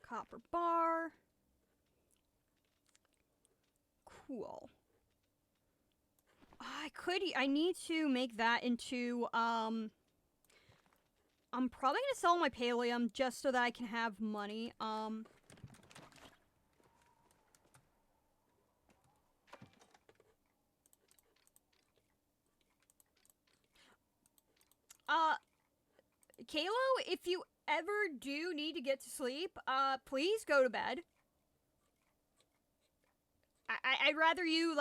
Copper bar. Cool. I need to make that into, I'm probably gonna sell my pallium just so that I can have money, Kalo, if you ever do need to get to sleep, please go to bed. I'd rather you,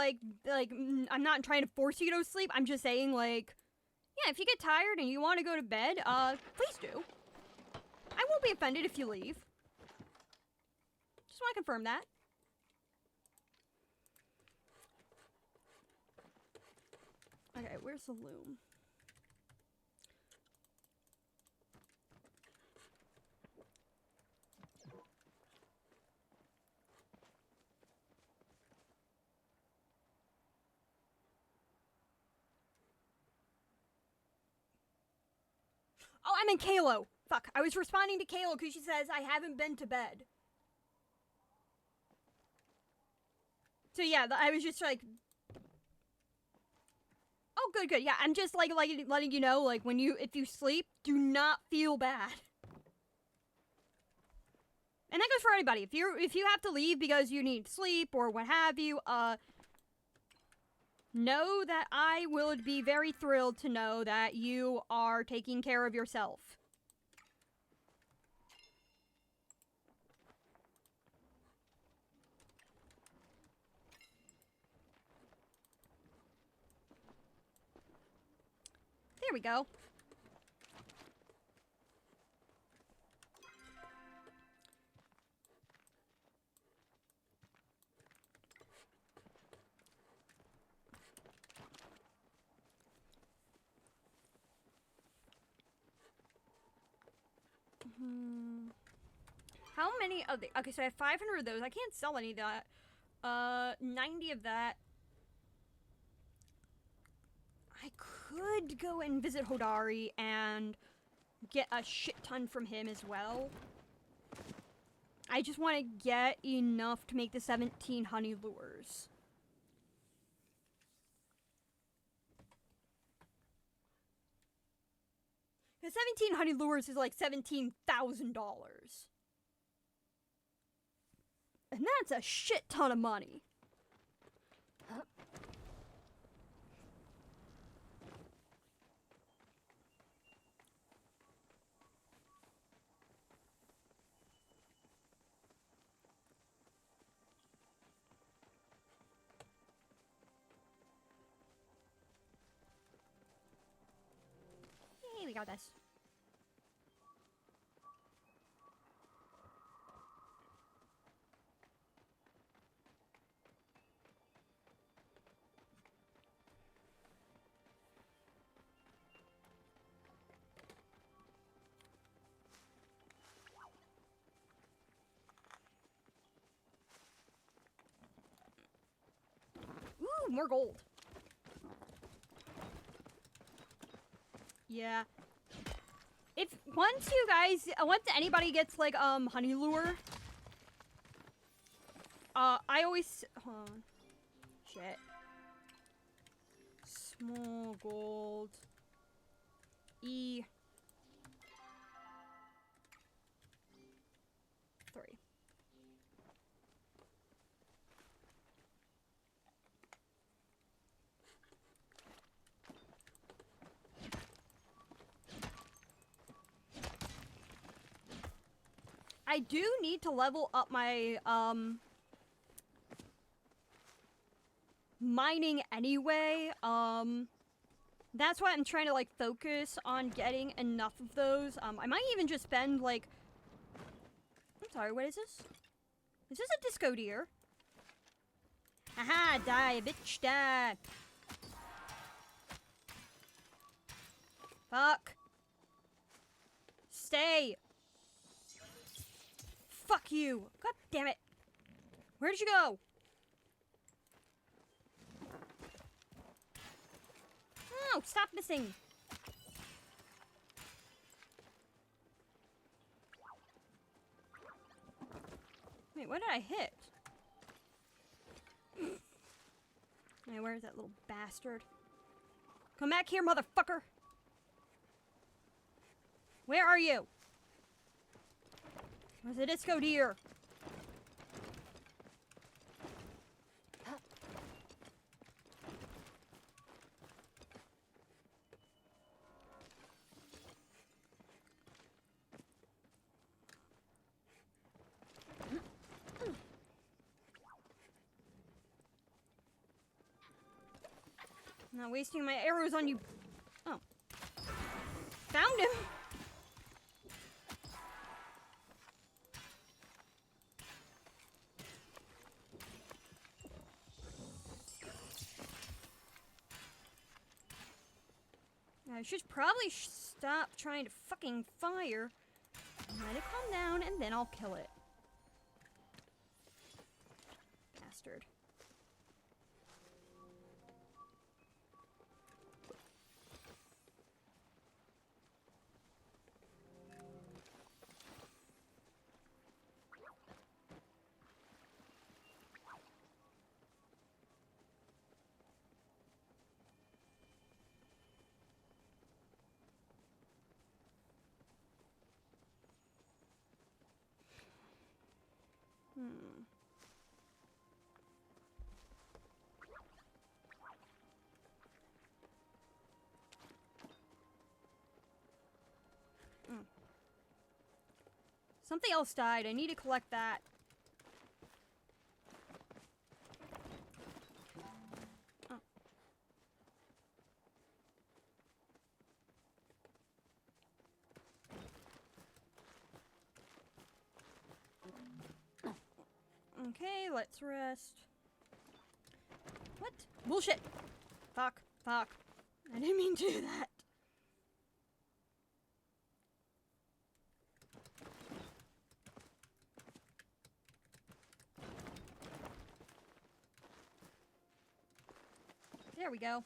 I'm not trying to force you to go to sleep. I'm just saying, like, yeah, if you get tired and you want to go to bed, please do. I won't be offended if you leave. Just want to confirm that. Okay, where's the loom? Oh, I'm in Kalo. Fuck, I was responding to Kalo because she says I haven't been to bed. So yeah, I was just like... Oh, good, good. Yeah, I'm just like letting you know, like, if you sleep, do not feel bad. And that goes for anybody. If you have to leave because you need sleep or what have you, know that I would be very thrilled to know that you are taking care of yourself. There we go. How many of the... Okay, so I have 500 of those. I can't sell any of that. 90 of that. I could go and visit Hodari and get a shit ton from him as well. I just want to get enough to make the 17 honey lures. The 17 honey lures is like $17,000. And that's a shit ton of money. Hey, we got this. Ooh, more gold. Yeah. Once anybody gets, like, honey lure, I always, hold on. Shit. Small gold. E. 3. I do need to level up my, mining anyway. That's why I'm trying to, like, focus on getting enough of those. I might even just spend, like... I'm sorry, what is this? Is this a disco deer? Haha, die, bitch, die. Fuck. Stay. Fuck you. God damn it. Where did you go? No, stop missing. Wait, what did I hit? Wait, where is that little bastard? Come back here, motherfucker. Where are you? Where's the disco deer? not wasting my arrows on you. Oh. Found him! I should probably stop trying to fucking fire. Let it calm down, and then I'll kill it. Bastard. Something else died. I need to collect that. Oh. Okay, let's rest. What? Bullshit! Fuck. Fuck. I didn't mean to do that. There we go.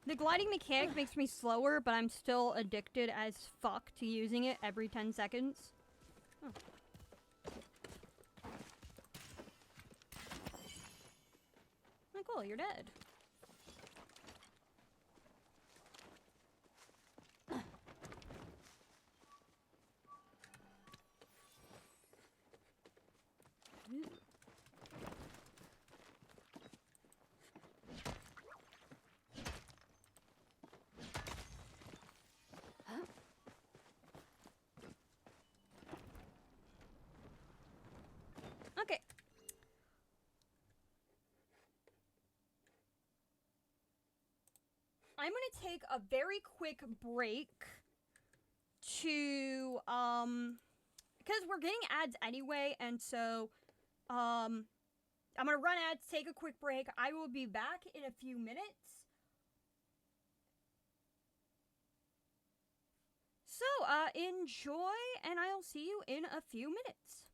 The gliding mechanic makes me slower, but I'm still addicted as fuck to using it every 10 seconds. Oh. Oh, cool, you're dead. Okay. I'm gonna take a very quick break to, because we're getting ads anyway, and so, I'm gonna run ads, take a quick break. I will be back in a few minutes. So, enjoy, and I'll see you in a few minutes.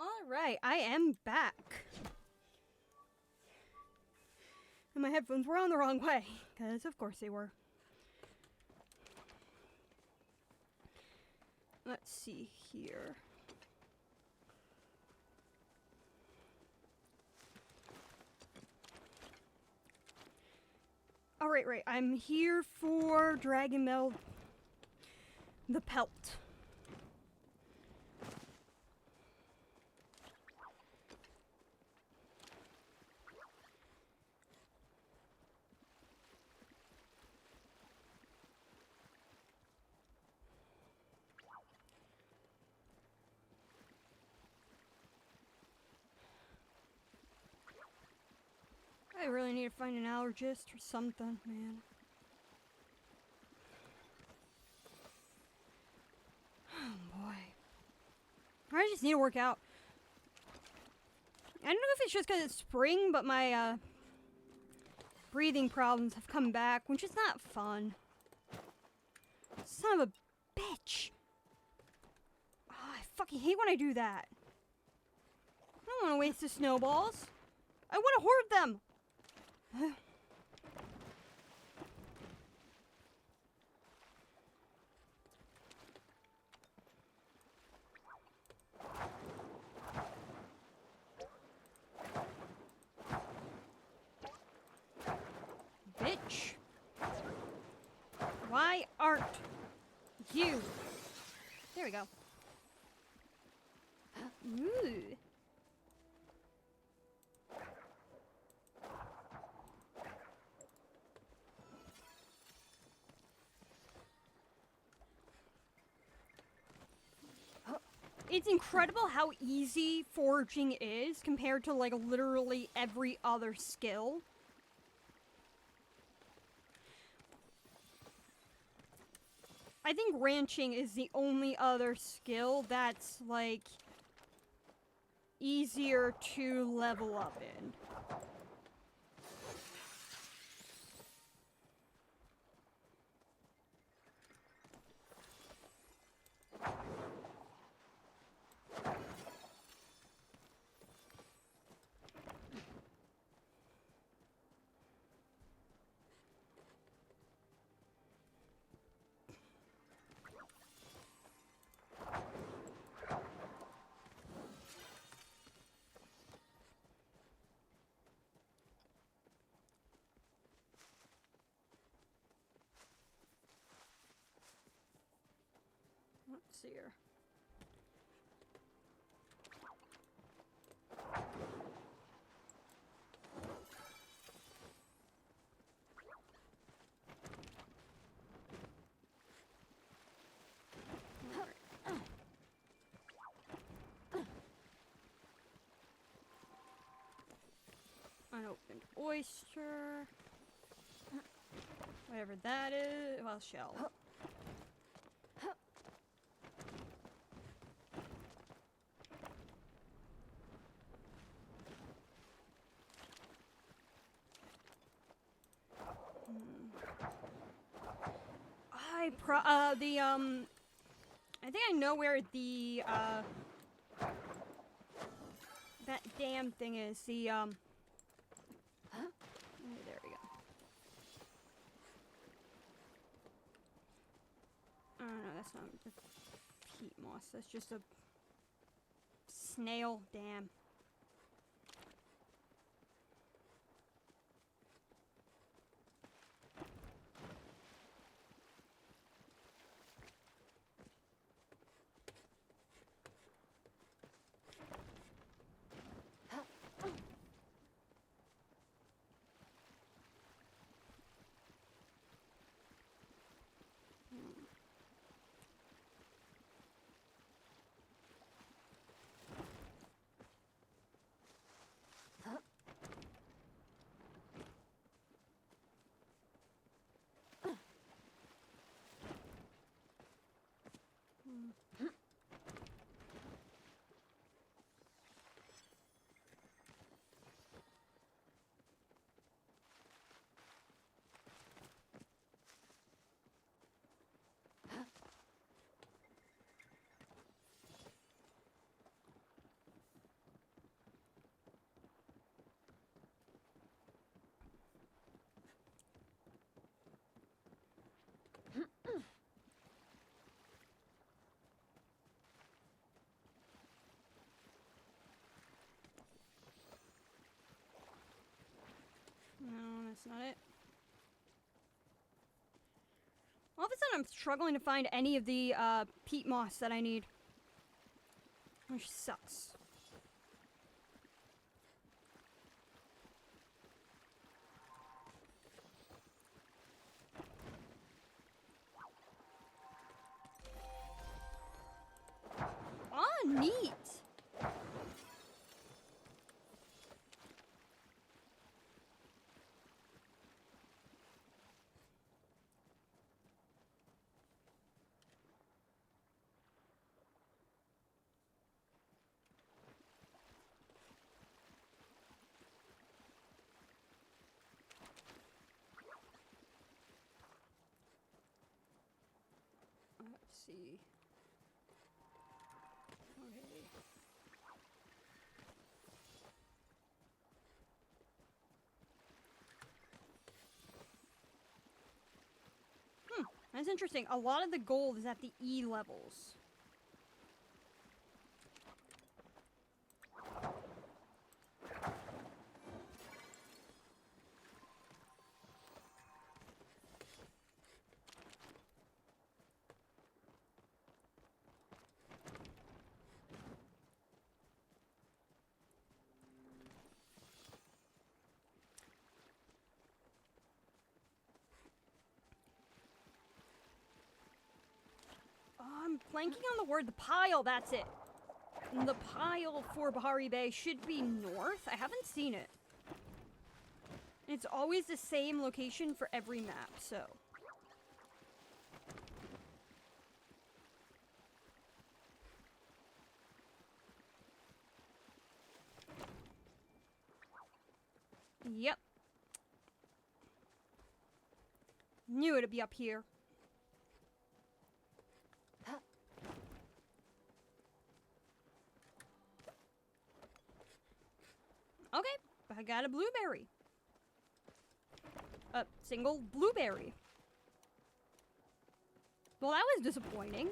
Alright, I am back. And my headphones were on the wrong way, because of course they were. Let's see here. Alright, right. I'm here for Dragon Bell the Pelt. I really need to find an allergist or something, man. Oh boy. I just need to work out. I don't know if it's just because it's spring, but my breathing problems have come back, which is not fun. Son of a bitch. Oh, I fucking hate when I do that. I don't want to waste the snowballs. I want to hoard them. Bitch. Why aren't you? There we go. Ooh. It's incredible how easy foraging is compared to, like, literally every other skill. I think ranching is the only other skill that's, like, easier to level up in. Let's see here. Unopened oyster. Whatever that is. Well, shell. I think I know where the, that damn thing is. The, oh, there we go. Oh, no, that's not the peat moss. That's just a snail. Damn. Not it. All of a sudden, I'm struggling to find any of the peat moss that I need. Which sucks. Ah, neat. Let's see. Okay. That's interesting. A lot of the gold is at the E levels. I'm blanking on the word. The pile, that's it. And the pile for Bahari Bay should be north. I haven't seen it. It's always the same location for every map, so. Yep. Knew it'd be up here. Okay, I got a blueberry. A single blueberry. Well, that was disappointing.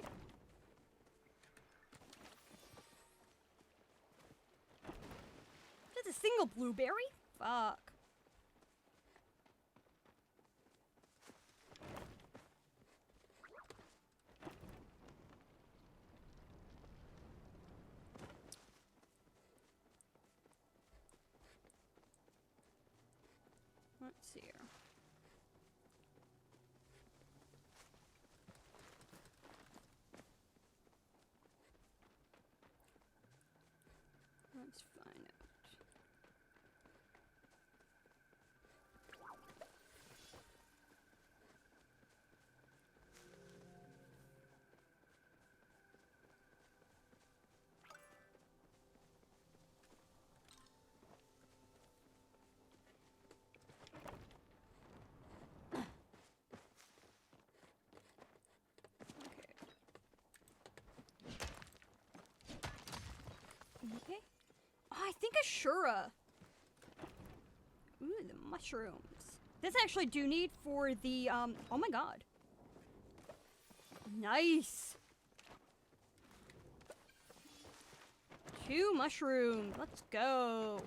Just a single blueberry? Fuck. Let's see here. Let's find out. Okay. Oh, I think Ashura. Ooh, the mushrooms. This I actually do need for the, oh my god. Nice. 2 mushrooms. Let's go.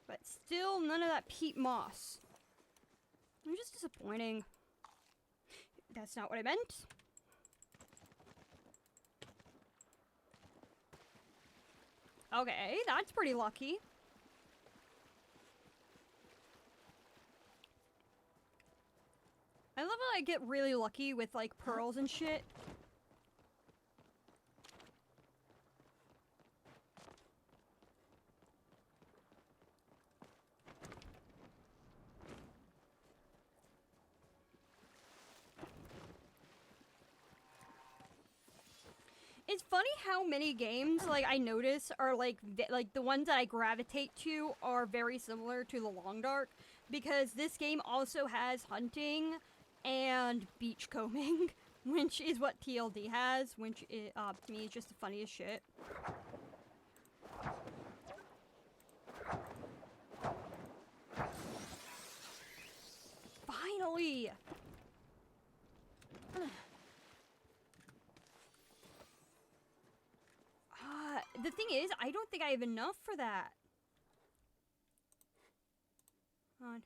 But still none of that peat moss. I'm just disappointing. That's not what I meant. Okay, that's pretty lucky. I love how I get really lucky with like pearls and shit. It's funny how many games, like, I notice are, like, the ones that I gravitate to are very similar to the Long Dark, because this game also has hunting and beachcombing, which is what TLD has, which, to me, is just the funniest shit. Finally! The thing is, I don't think I have enough for that. Hold on.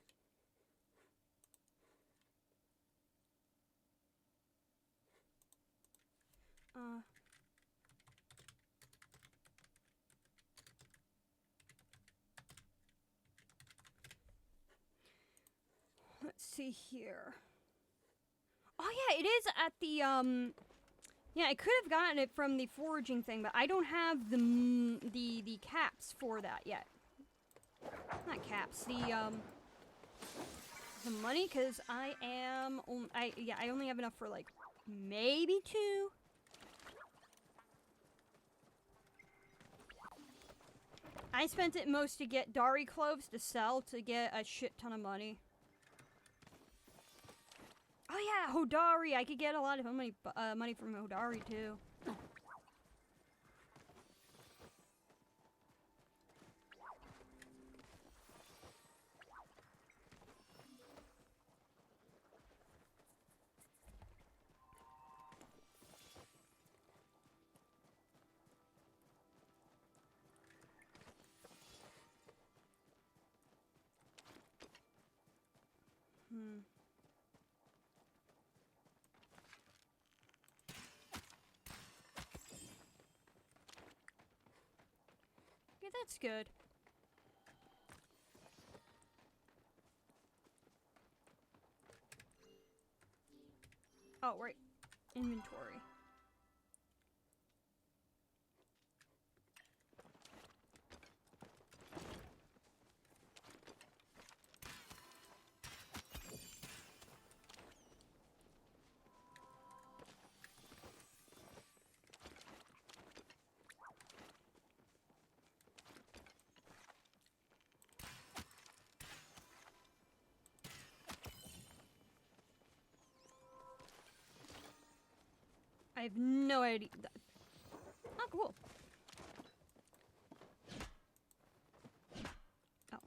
Let's see here. Oh yeah, it is at the yeah, I could have gotten it from the foraging thing, but I don't have the caps for that yet. Not caps, the money, cuz I only have enough for like maybe 2. I spent it most to get Dari cloves to sell to get a shit ton of money. Oh yeah, Hodari! I could get a lot of money from Hodari too. Yeah, that's good. Oh, right. Inventory. I have no idea. Oh, cool. Oh.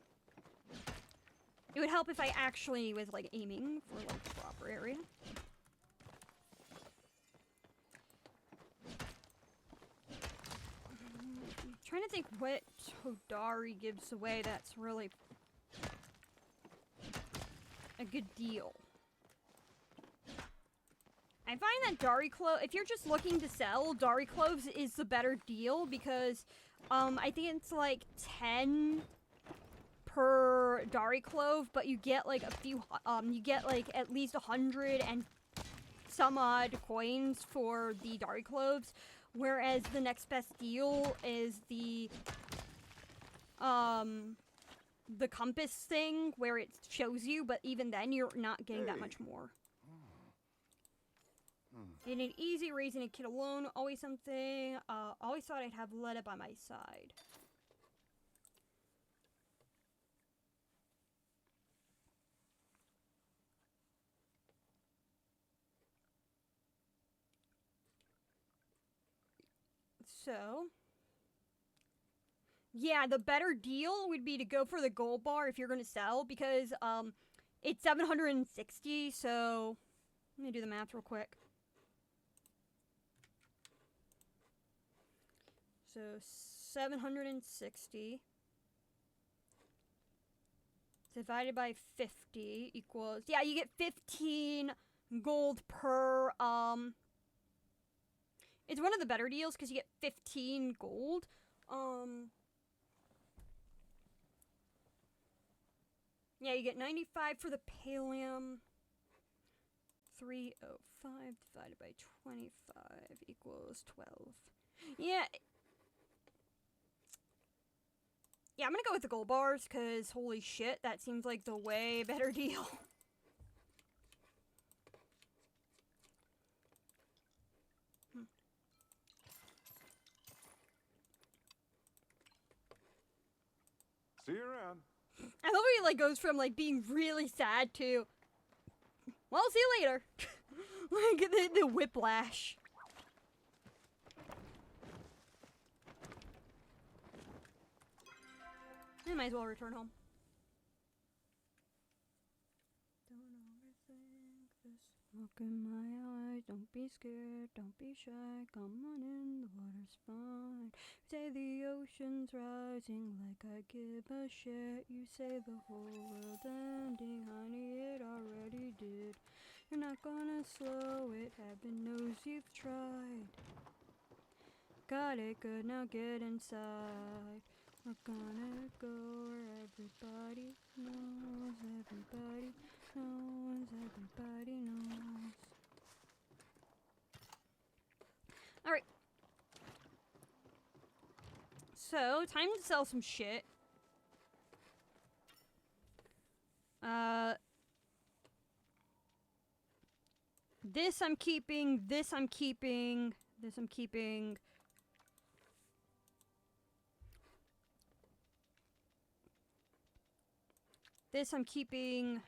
It would help if I actually was, like, aiming for, like, the proper area. I'm trying to think what Hodari gives away that's really a good deal. I find that Dari Clove, if you're just looking to sell, Dari Cloves is the better deal because, I think it's like 10 per Dari Clove, but you get like a few, you get like at least 100 and some odd coins for the Dari Cloves, whereas the next best deal is the compass thing where it shows you, but even then you're not getting that much more. In an easy raising a kid alone, always something. Always thought I'd have Letta by my side. So, yeah, the better deal would be to go for the gold bar if you're going to sell, because it's 760, so let me do the math real quick. So 760 divided by 50 equals, yeah, you get 15 gold per, it's one of the better deals because you get 15 gold. Yeah, you get 95 for the pallium. 305 divided by 25 equals 12. Yeah. Yeah, I'm gonna go with the gold bars, because holy shit, that seems like the way better deal. See you around. I love how he like goes from like being really sad to, well, see you later. Like the whiplash. I might as well return home. Look in my eyes, don't be scared, don't be shy, come on in, the water's fine. You say the ocean's rising like I give a shit. You say the whole world's ending, honey, it already did. You're not gonna slow it, heaven knows you've tried. Got it good, now get inside. We're gonna go where everybody knows, everybody knows, everybody knows. Alright. So, time to sell some shit. This I'm keeping, this I'm keeping, this I'm keeping. This I'm keeping.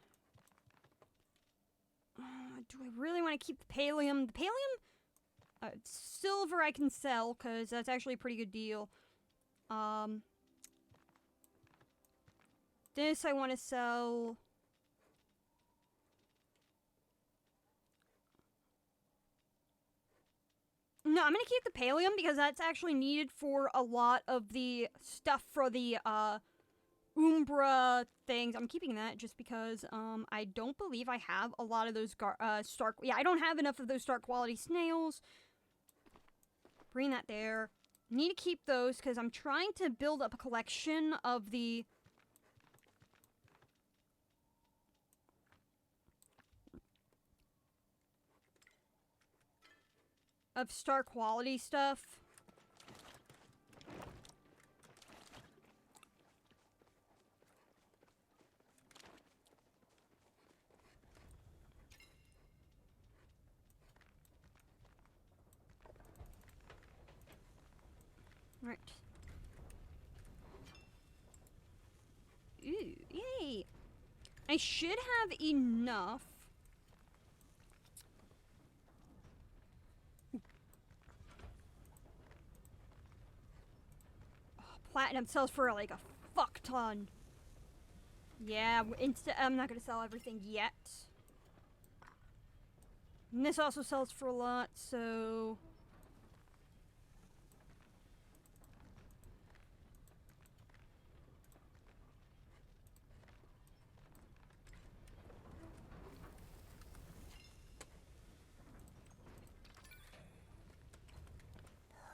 Do I really want to keep the pallium? The pallium? Silver I can sell, because that's actually a pretty good deal. This I want to sell. No, I'm going to keep the pallium, because that's actually needed for a lot of the stuff for the, Umbra things. I'm keeping that just because I don't believe I have a lot of those I don't have enough of those star quality snails. Bring that there. Need to keep those because I'm trying to build up a collection of the star quality stuff. Right. Ooh, yay! I should have enough. Oh, platinum sells for like a fuck ton. Yeah, I'm not gonna sell everything yet. And this also sells for a lot, so...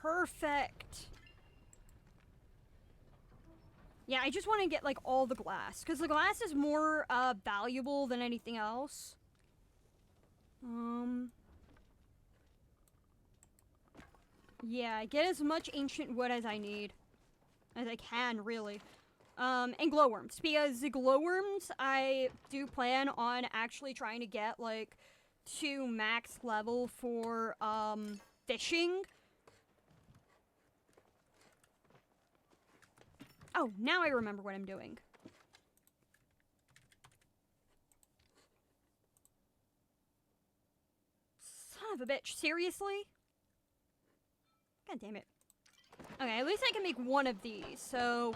Perfect. Yeah, I just want to get, like, all the glass. Because the glass is more, valuable than anything else. Yeah, get as much ancient wood as I need. As I can, really. And glowworms. Because the glowworms, I do plan on actually trying to get, like, to max level for, fishing. Oh, now I remember what I'm doing. Son of a bitch, seriously? God damn it. Okay, at least I can make one of these, so...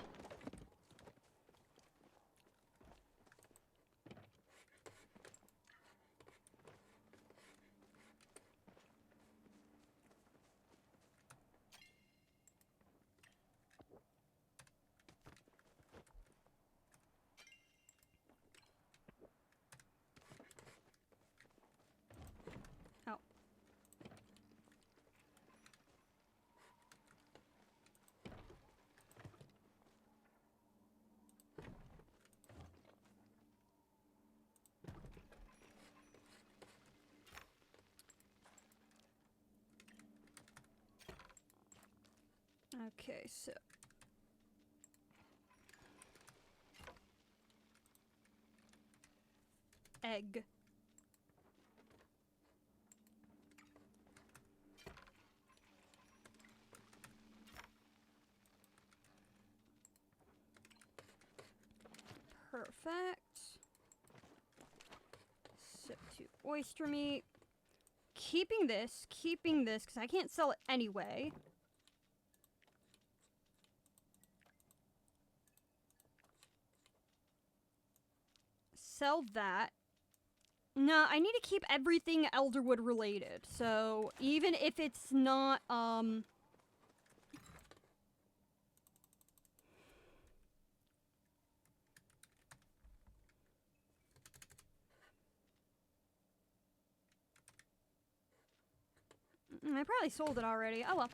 Oh. Okay, so... Egg. Perfect. So, to oyster meat. Keeping this, because I can't sell it anyway. Sell that. No, I need to keep everything Elderwood related. So even if it's not, I probably sold it already. Oh well.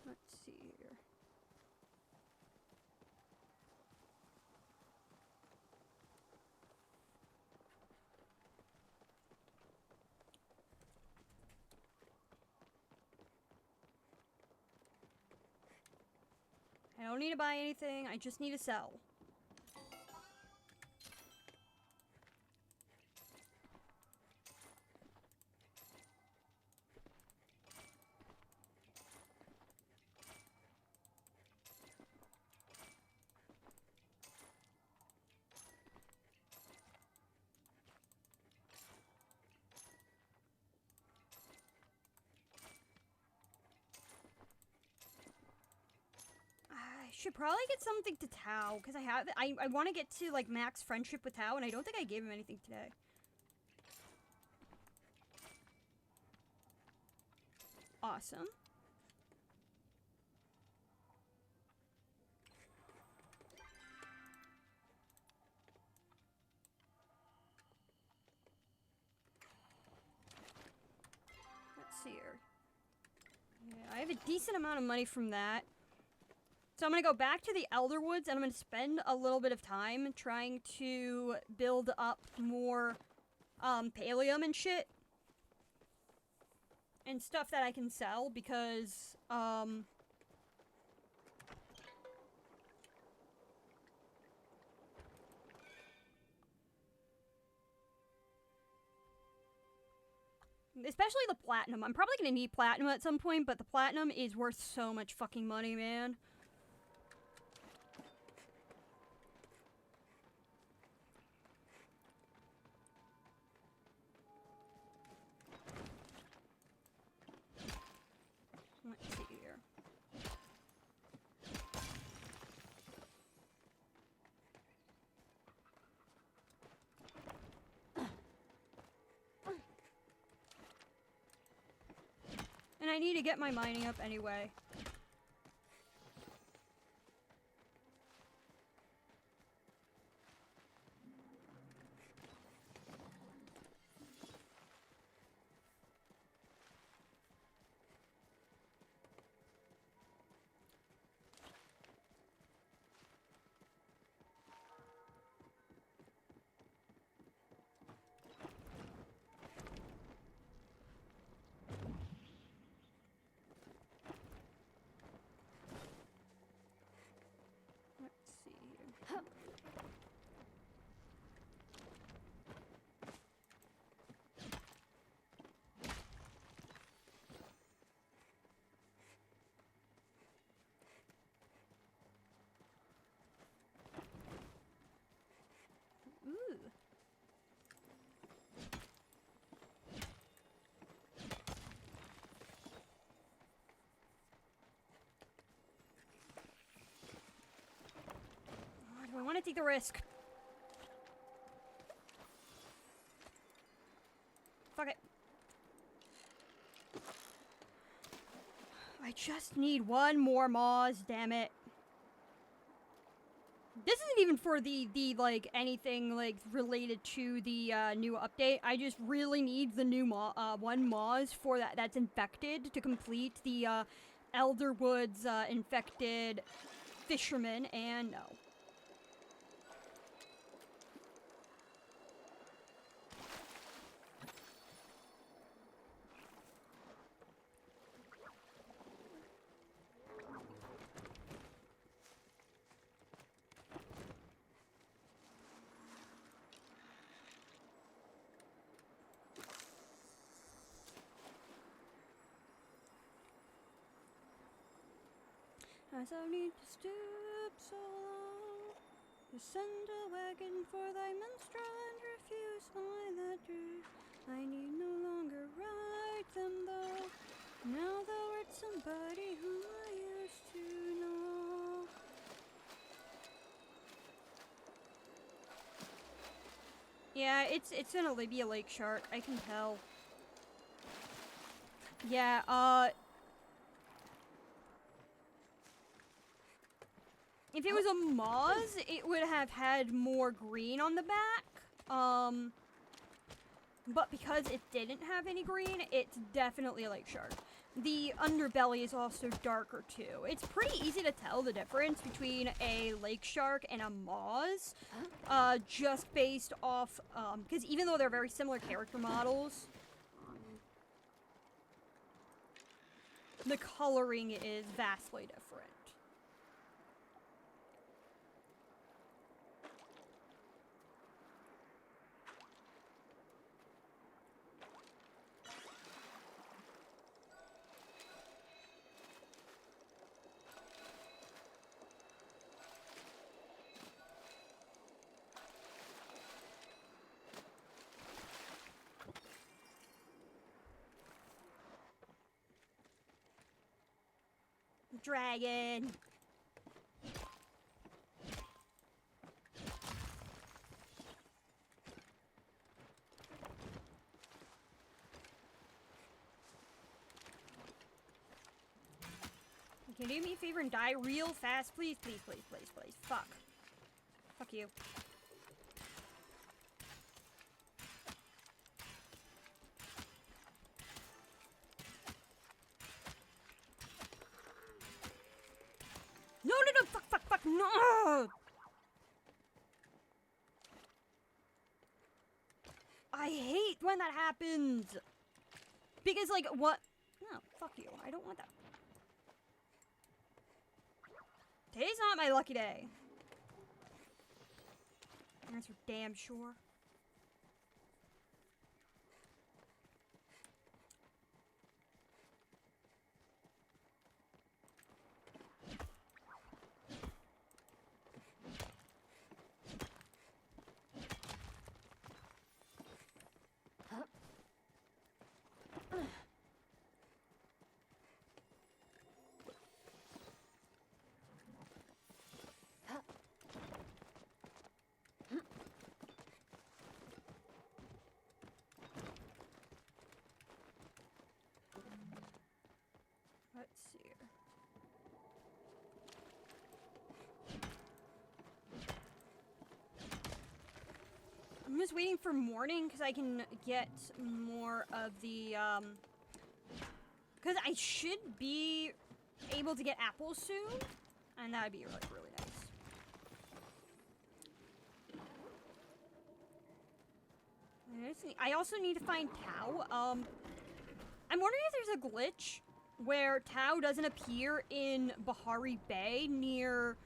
Let's see here. I don't need to buy anything, I just need to sell. I should probably get something to Tao, because I want to get to, like, max friendship with Tao, and I don't think I gave him anything today. Awesome. Let's see here. Yeah, I have a decent amount of money from that. So I'm going to go back to the Elderwoods, and I'm going to spend a little bit of time trying to build up more pallium and shit. And stuff that I can sell, because, especially the platinum. I'm probably gonna need platinum at some point, but the platinum is worth so much fucking money, man. Let's see here. And I need to get my mining up anyway. Let's see here. Ooh. Do I want to take the risk? Fuck it. I just need one more Moz, damn it. This isn't even for the like, anything, like, related to the, new update. I just really need the new one Moz for that's infected to complete the, Elderwoods, infected fisherman, and no. As I need to stoop so low, to send a wagon for thy minstrel and refuse my letters. I need no longer write them though. Now thou art somebody whom I used to know. Yeah, it's an Olivia Lake shark, I can tell. Yeah, if it was a Moz, it would have had more green on the back. But because it didn't have any green, it's definitely a lake shark. The underbelly is also darker too. It's pretty easy to tell the difference between a lake shark and a Moz, just based off, because even though they're very similar character models, the coloring is vastly different. Dragon. Can you do me a favor and die real fast, please? Please, please, please, please. Fuck. Fuck you. No, no, no, fuck, fuck, fuck, no! I hate when that happens. Because, like, what? No, fuck you. I don't want that. Today's not my lucky day. That's for damn sure. Let's see here. I'm just waiting for morning because I can get more of the, because I should be able to get apples soon, and that would be, like, really nice. I also need to find Tau. I'm wondering if there's a glitch where Tau doesn't appear in Bahari Bay near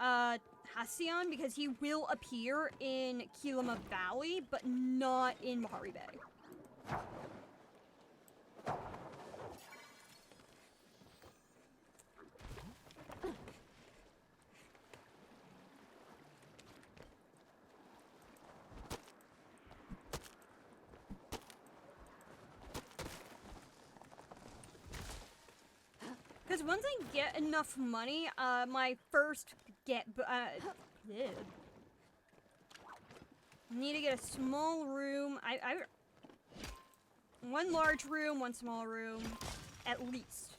Hacian, because he will appear in Kilima Valley, but not in Bahari Bay. Because once I get enough money, my first need to get a small room. One large room, one small room, at least.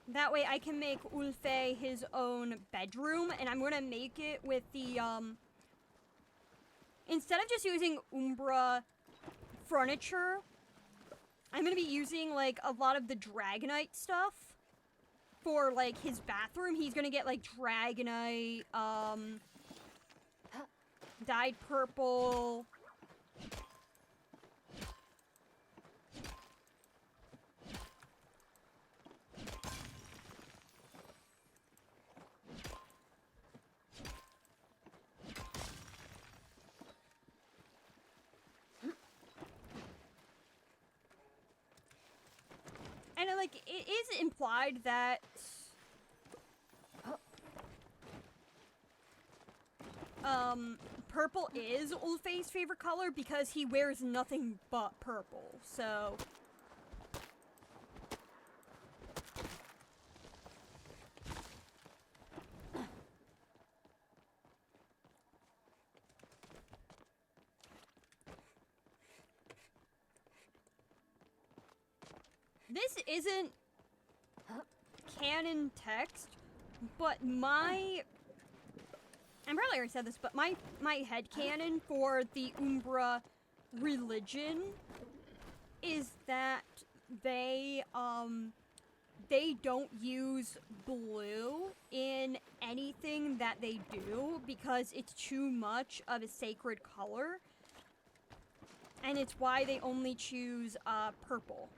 That way I can make Ulfe his own bedroom, and I'm gonna make it with the, instead of just using Umbra furniture, I'm gonna be using, like, a lot of the Dragonite stuff for, like, his bathroom. He's gonna get, like, Dragonite, dyed purple. And, like, it is implied that... Purple is Ulfe's favorite color because he wears nothing but purple, so... This isn't canon text, but I'm probably already said this, but my headcanon for the Umbra religion is that they don't use blue in anything that they do because it's too much of a sacred color. And it's why they only choose purple.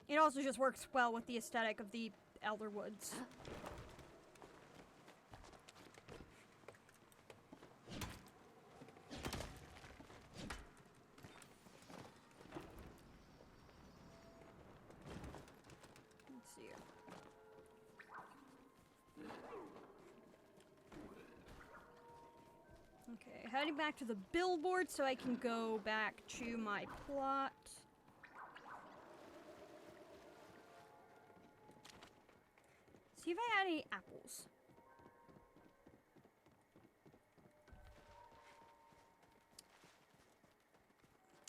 It also just works well with the aesthetic of the Elderwoods. Let's see here. Okay, heading back to the billboard so I can go back to my plot. See if I had any apples.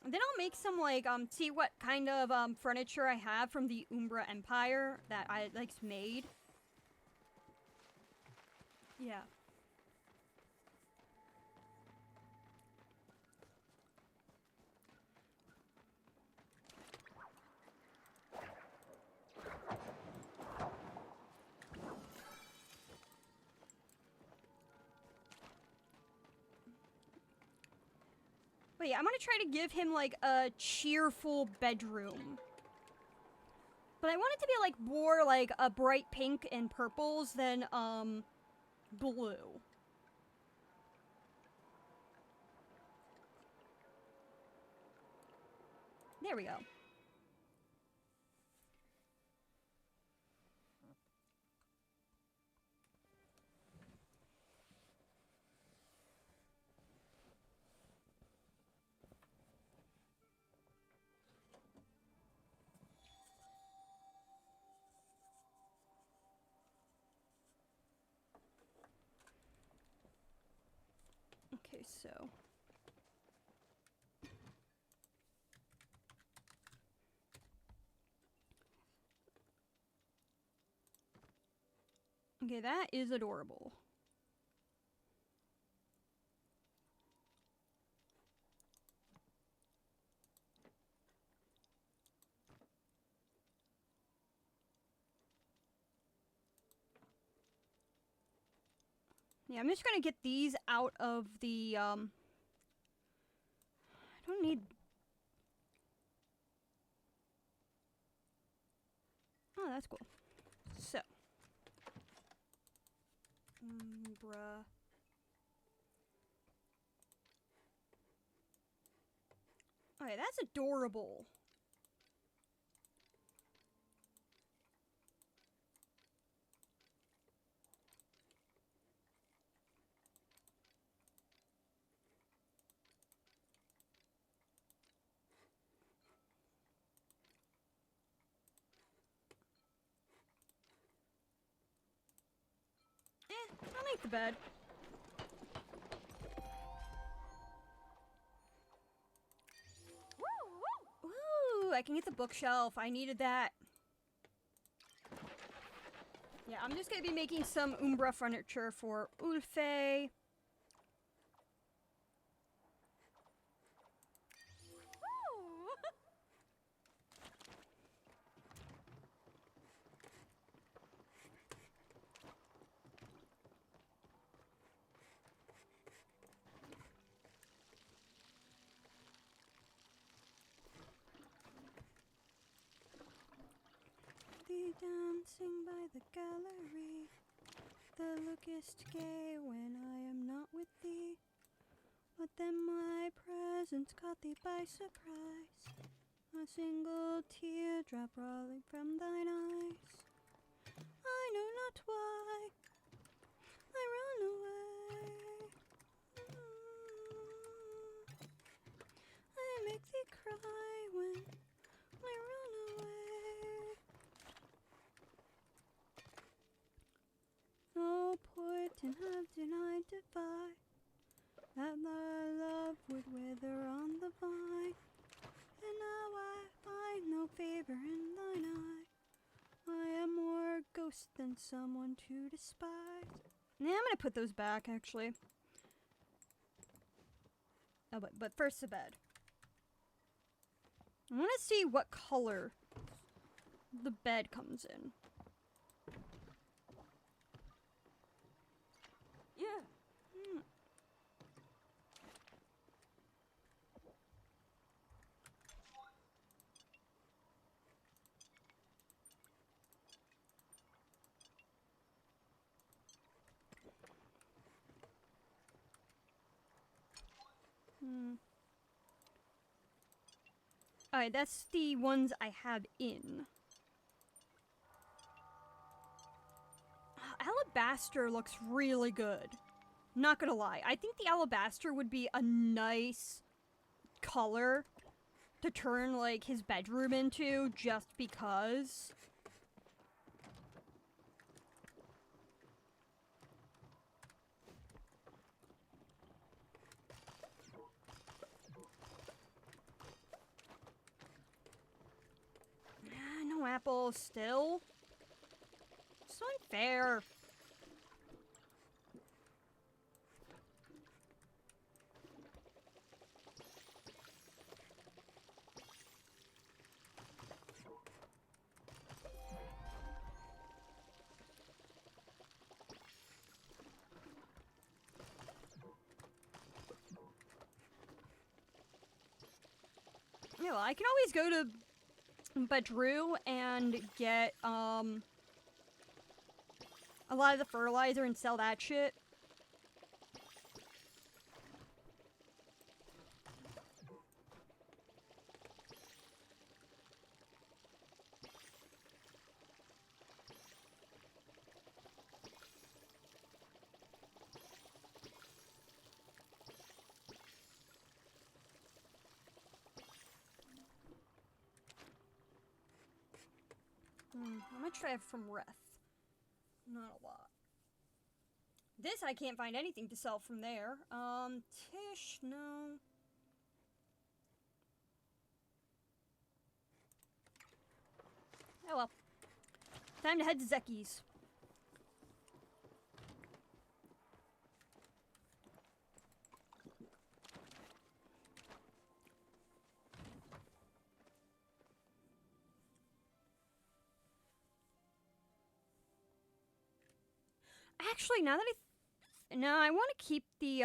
And then I'll make some, like, see what kind of, furniture I have from the Umbra Empire that I, like, made. Yeah. But yeah, I'm gonna try to give him, like, a cheerful bedroom. But I want it to be, like, more, like, a bright pink and purples than, blue. There we go. Okay, so... Okay, that is adorable. Yeah, I'm just gonna get these out of the, I don't need... Oh, that's cool. So. Bruh. Okay, that's adorable. I'll make the bed. Ooh, I can get the bookshelf. I needed that. Yeah, I'm just gonna be making some Umbra furniture for Ulfe. the gallery. The lookest gay when I am not with thee. But then my presence caught thee by surprise. A single teardrop rolling from thine eyes. I know not why I run away. I make thee cry when I run away. No portent have denied divine that thy love would wither on the vine. And now I find no favor in thine eye. I am more ghost than someone to despise. Yeah, I'm gonna put those back, actually. Oh, but first the bed. I want to see what color the bed comes in. Yeah. Alright, that's the ones I have in. Alabaster looks really good. Not gonna lie. I think the alabaster would be a nice color to turn, like, his bedroom into, just because. No apples still. So unfair. Yeah, well, I can always go to Badru and get a lot of the fertilizer and sell that shit. How much do I have from Reth? Not a lot. This I can't find anything to sell from there. Tish, no. Oh well. Time to head to Zeki's. Actually, now that I want to keep the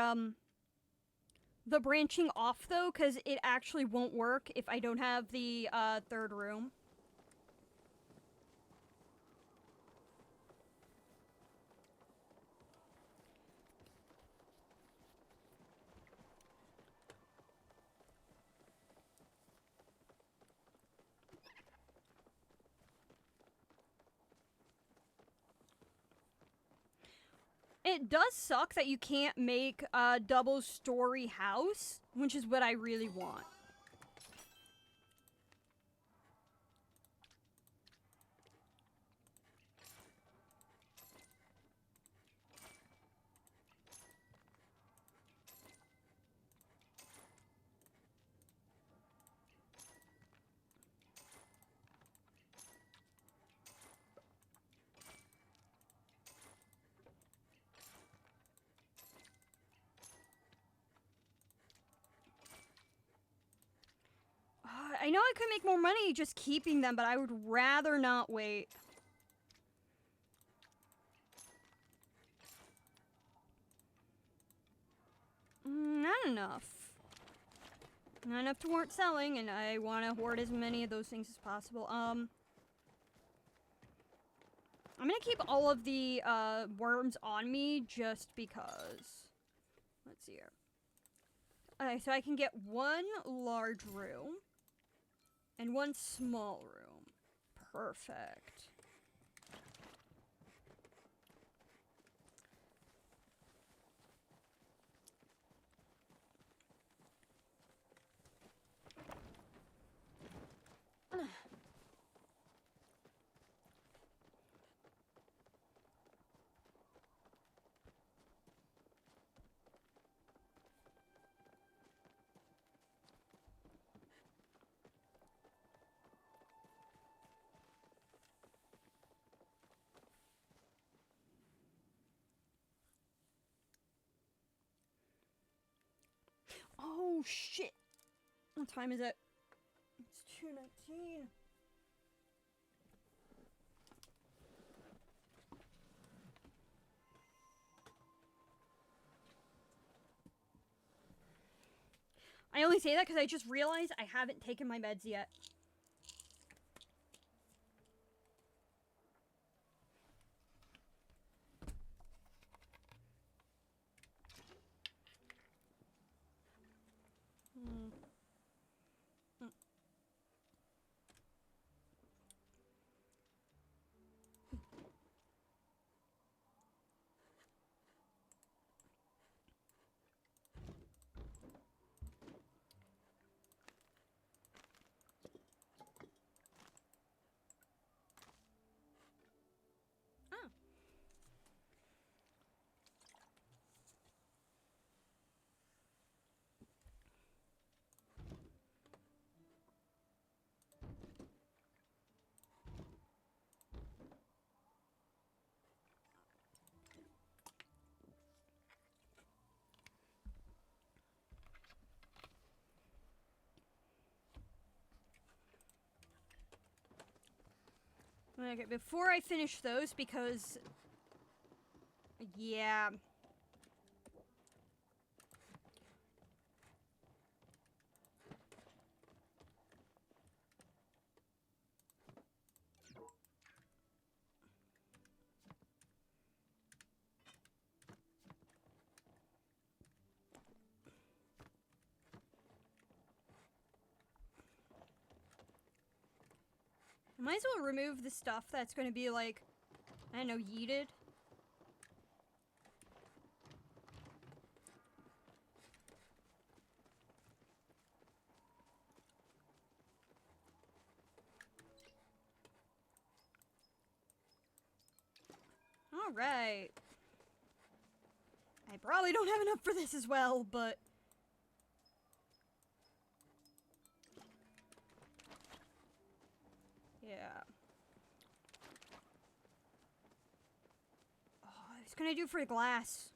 branching off though, because it actually won't work if I don't have the third room. It does suck that you can't make a double-story house, which is what I really want. I know I could make more money just keeping them, but I would rather not wait. Not enough. Not enough to warrant selling, and I want to hoard as many of those things as possible. I'm gonna keep all of the worms on me just because. Let's see here. Okay, so I can get one large room and one small room. Perfect. Oh shit! What time is it? It's 2:19. I only say that because I just realized I haven't taken my meds yet. Oh. Okay, before I finish those, because... Yeah. I might as well remove the stuff that's going to be, like, I don't know, yeeted. Alright. I probably don't have enough for this as well, but... Yeah. Oh, what can I do for the glass?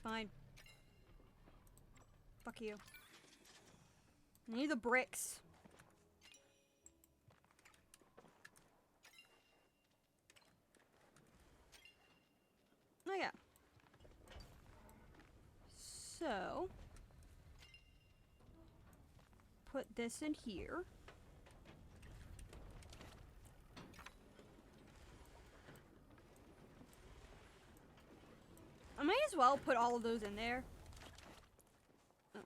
Fine. Fuck you. I need the bricks. Oh yeah. So... Put this in here. I might as well put all of those in there. Oh.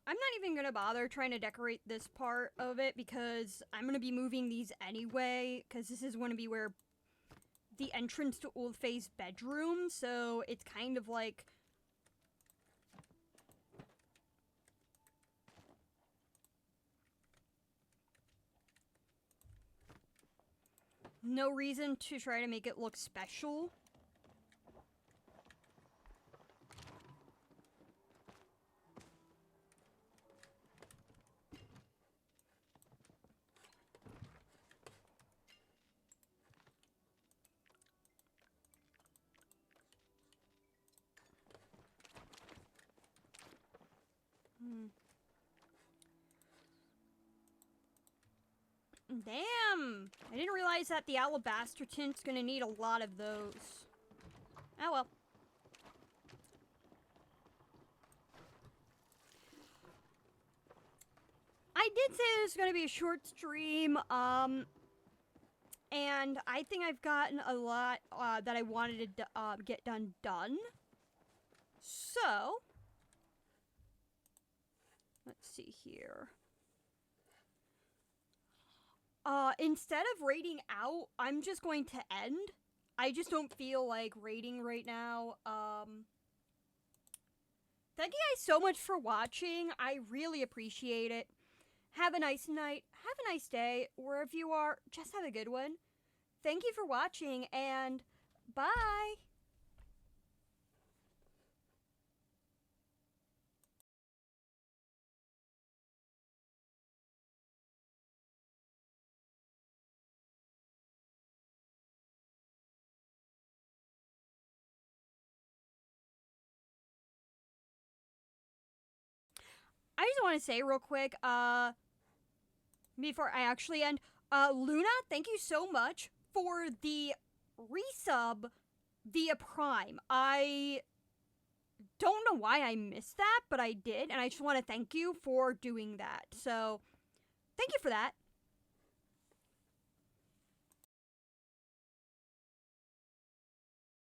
I'm not even gonna bother trying to decorate this part of it because I'm gonna be moving these anyway, because this is gonna be where the entrance to Old Faye's bedroom, so it's kind of like... No reason to try to make it look special. Damn! I didn't realize that the alabaster tint's gonna need a lot of those. Oh well. I did say this was gonna be a short stream, and I think I've gotten a lot that I wanted to get done. So, let's see here. Instead of raiding out, I'm just going to end. I just don't feel like raiding right now. Thank you guys so much for watching. I really appreciate it. Have a nice night. Have a nice day. Wherever you are, just have a good one. Thank you for watching, and bye! I just want to say real quick, before I actually end, Luna, thank you so much for the resub via Prime. I don't know why I missed that, but I did, and I just want to thank you for doing that. So, thank you for that.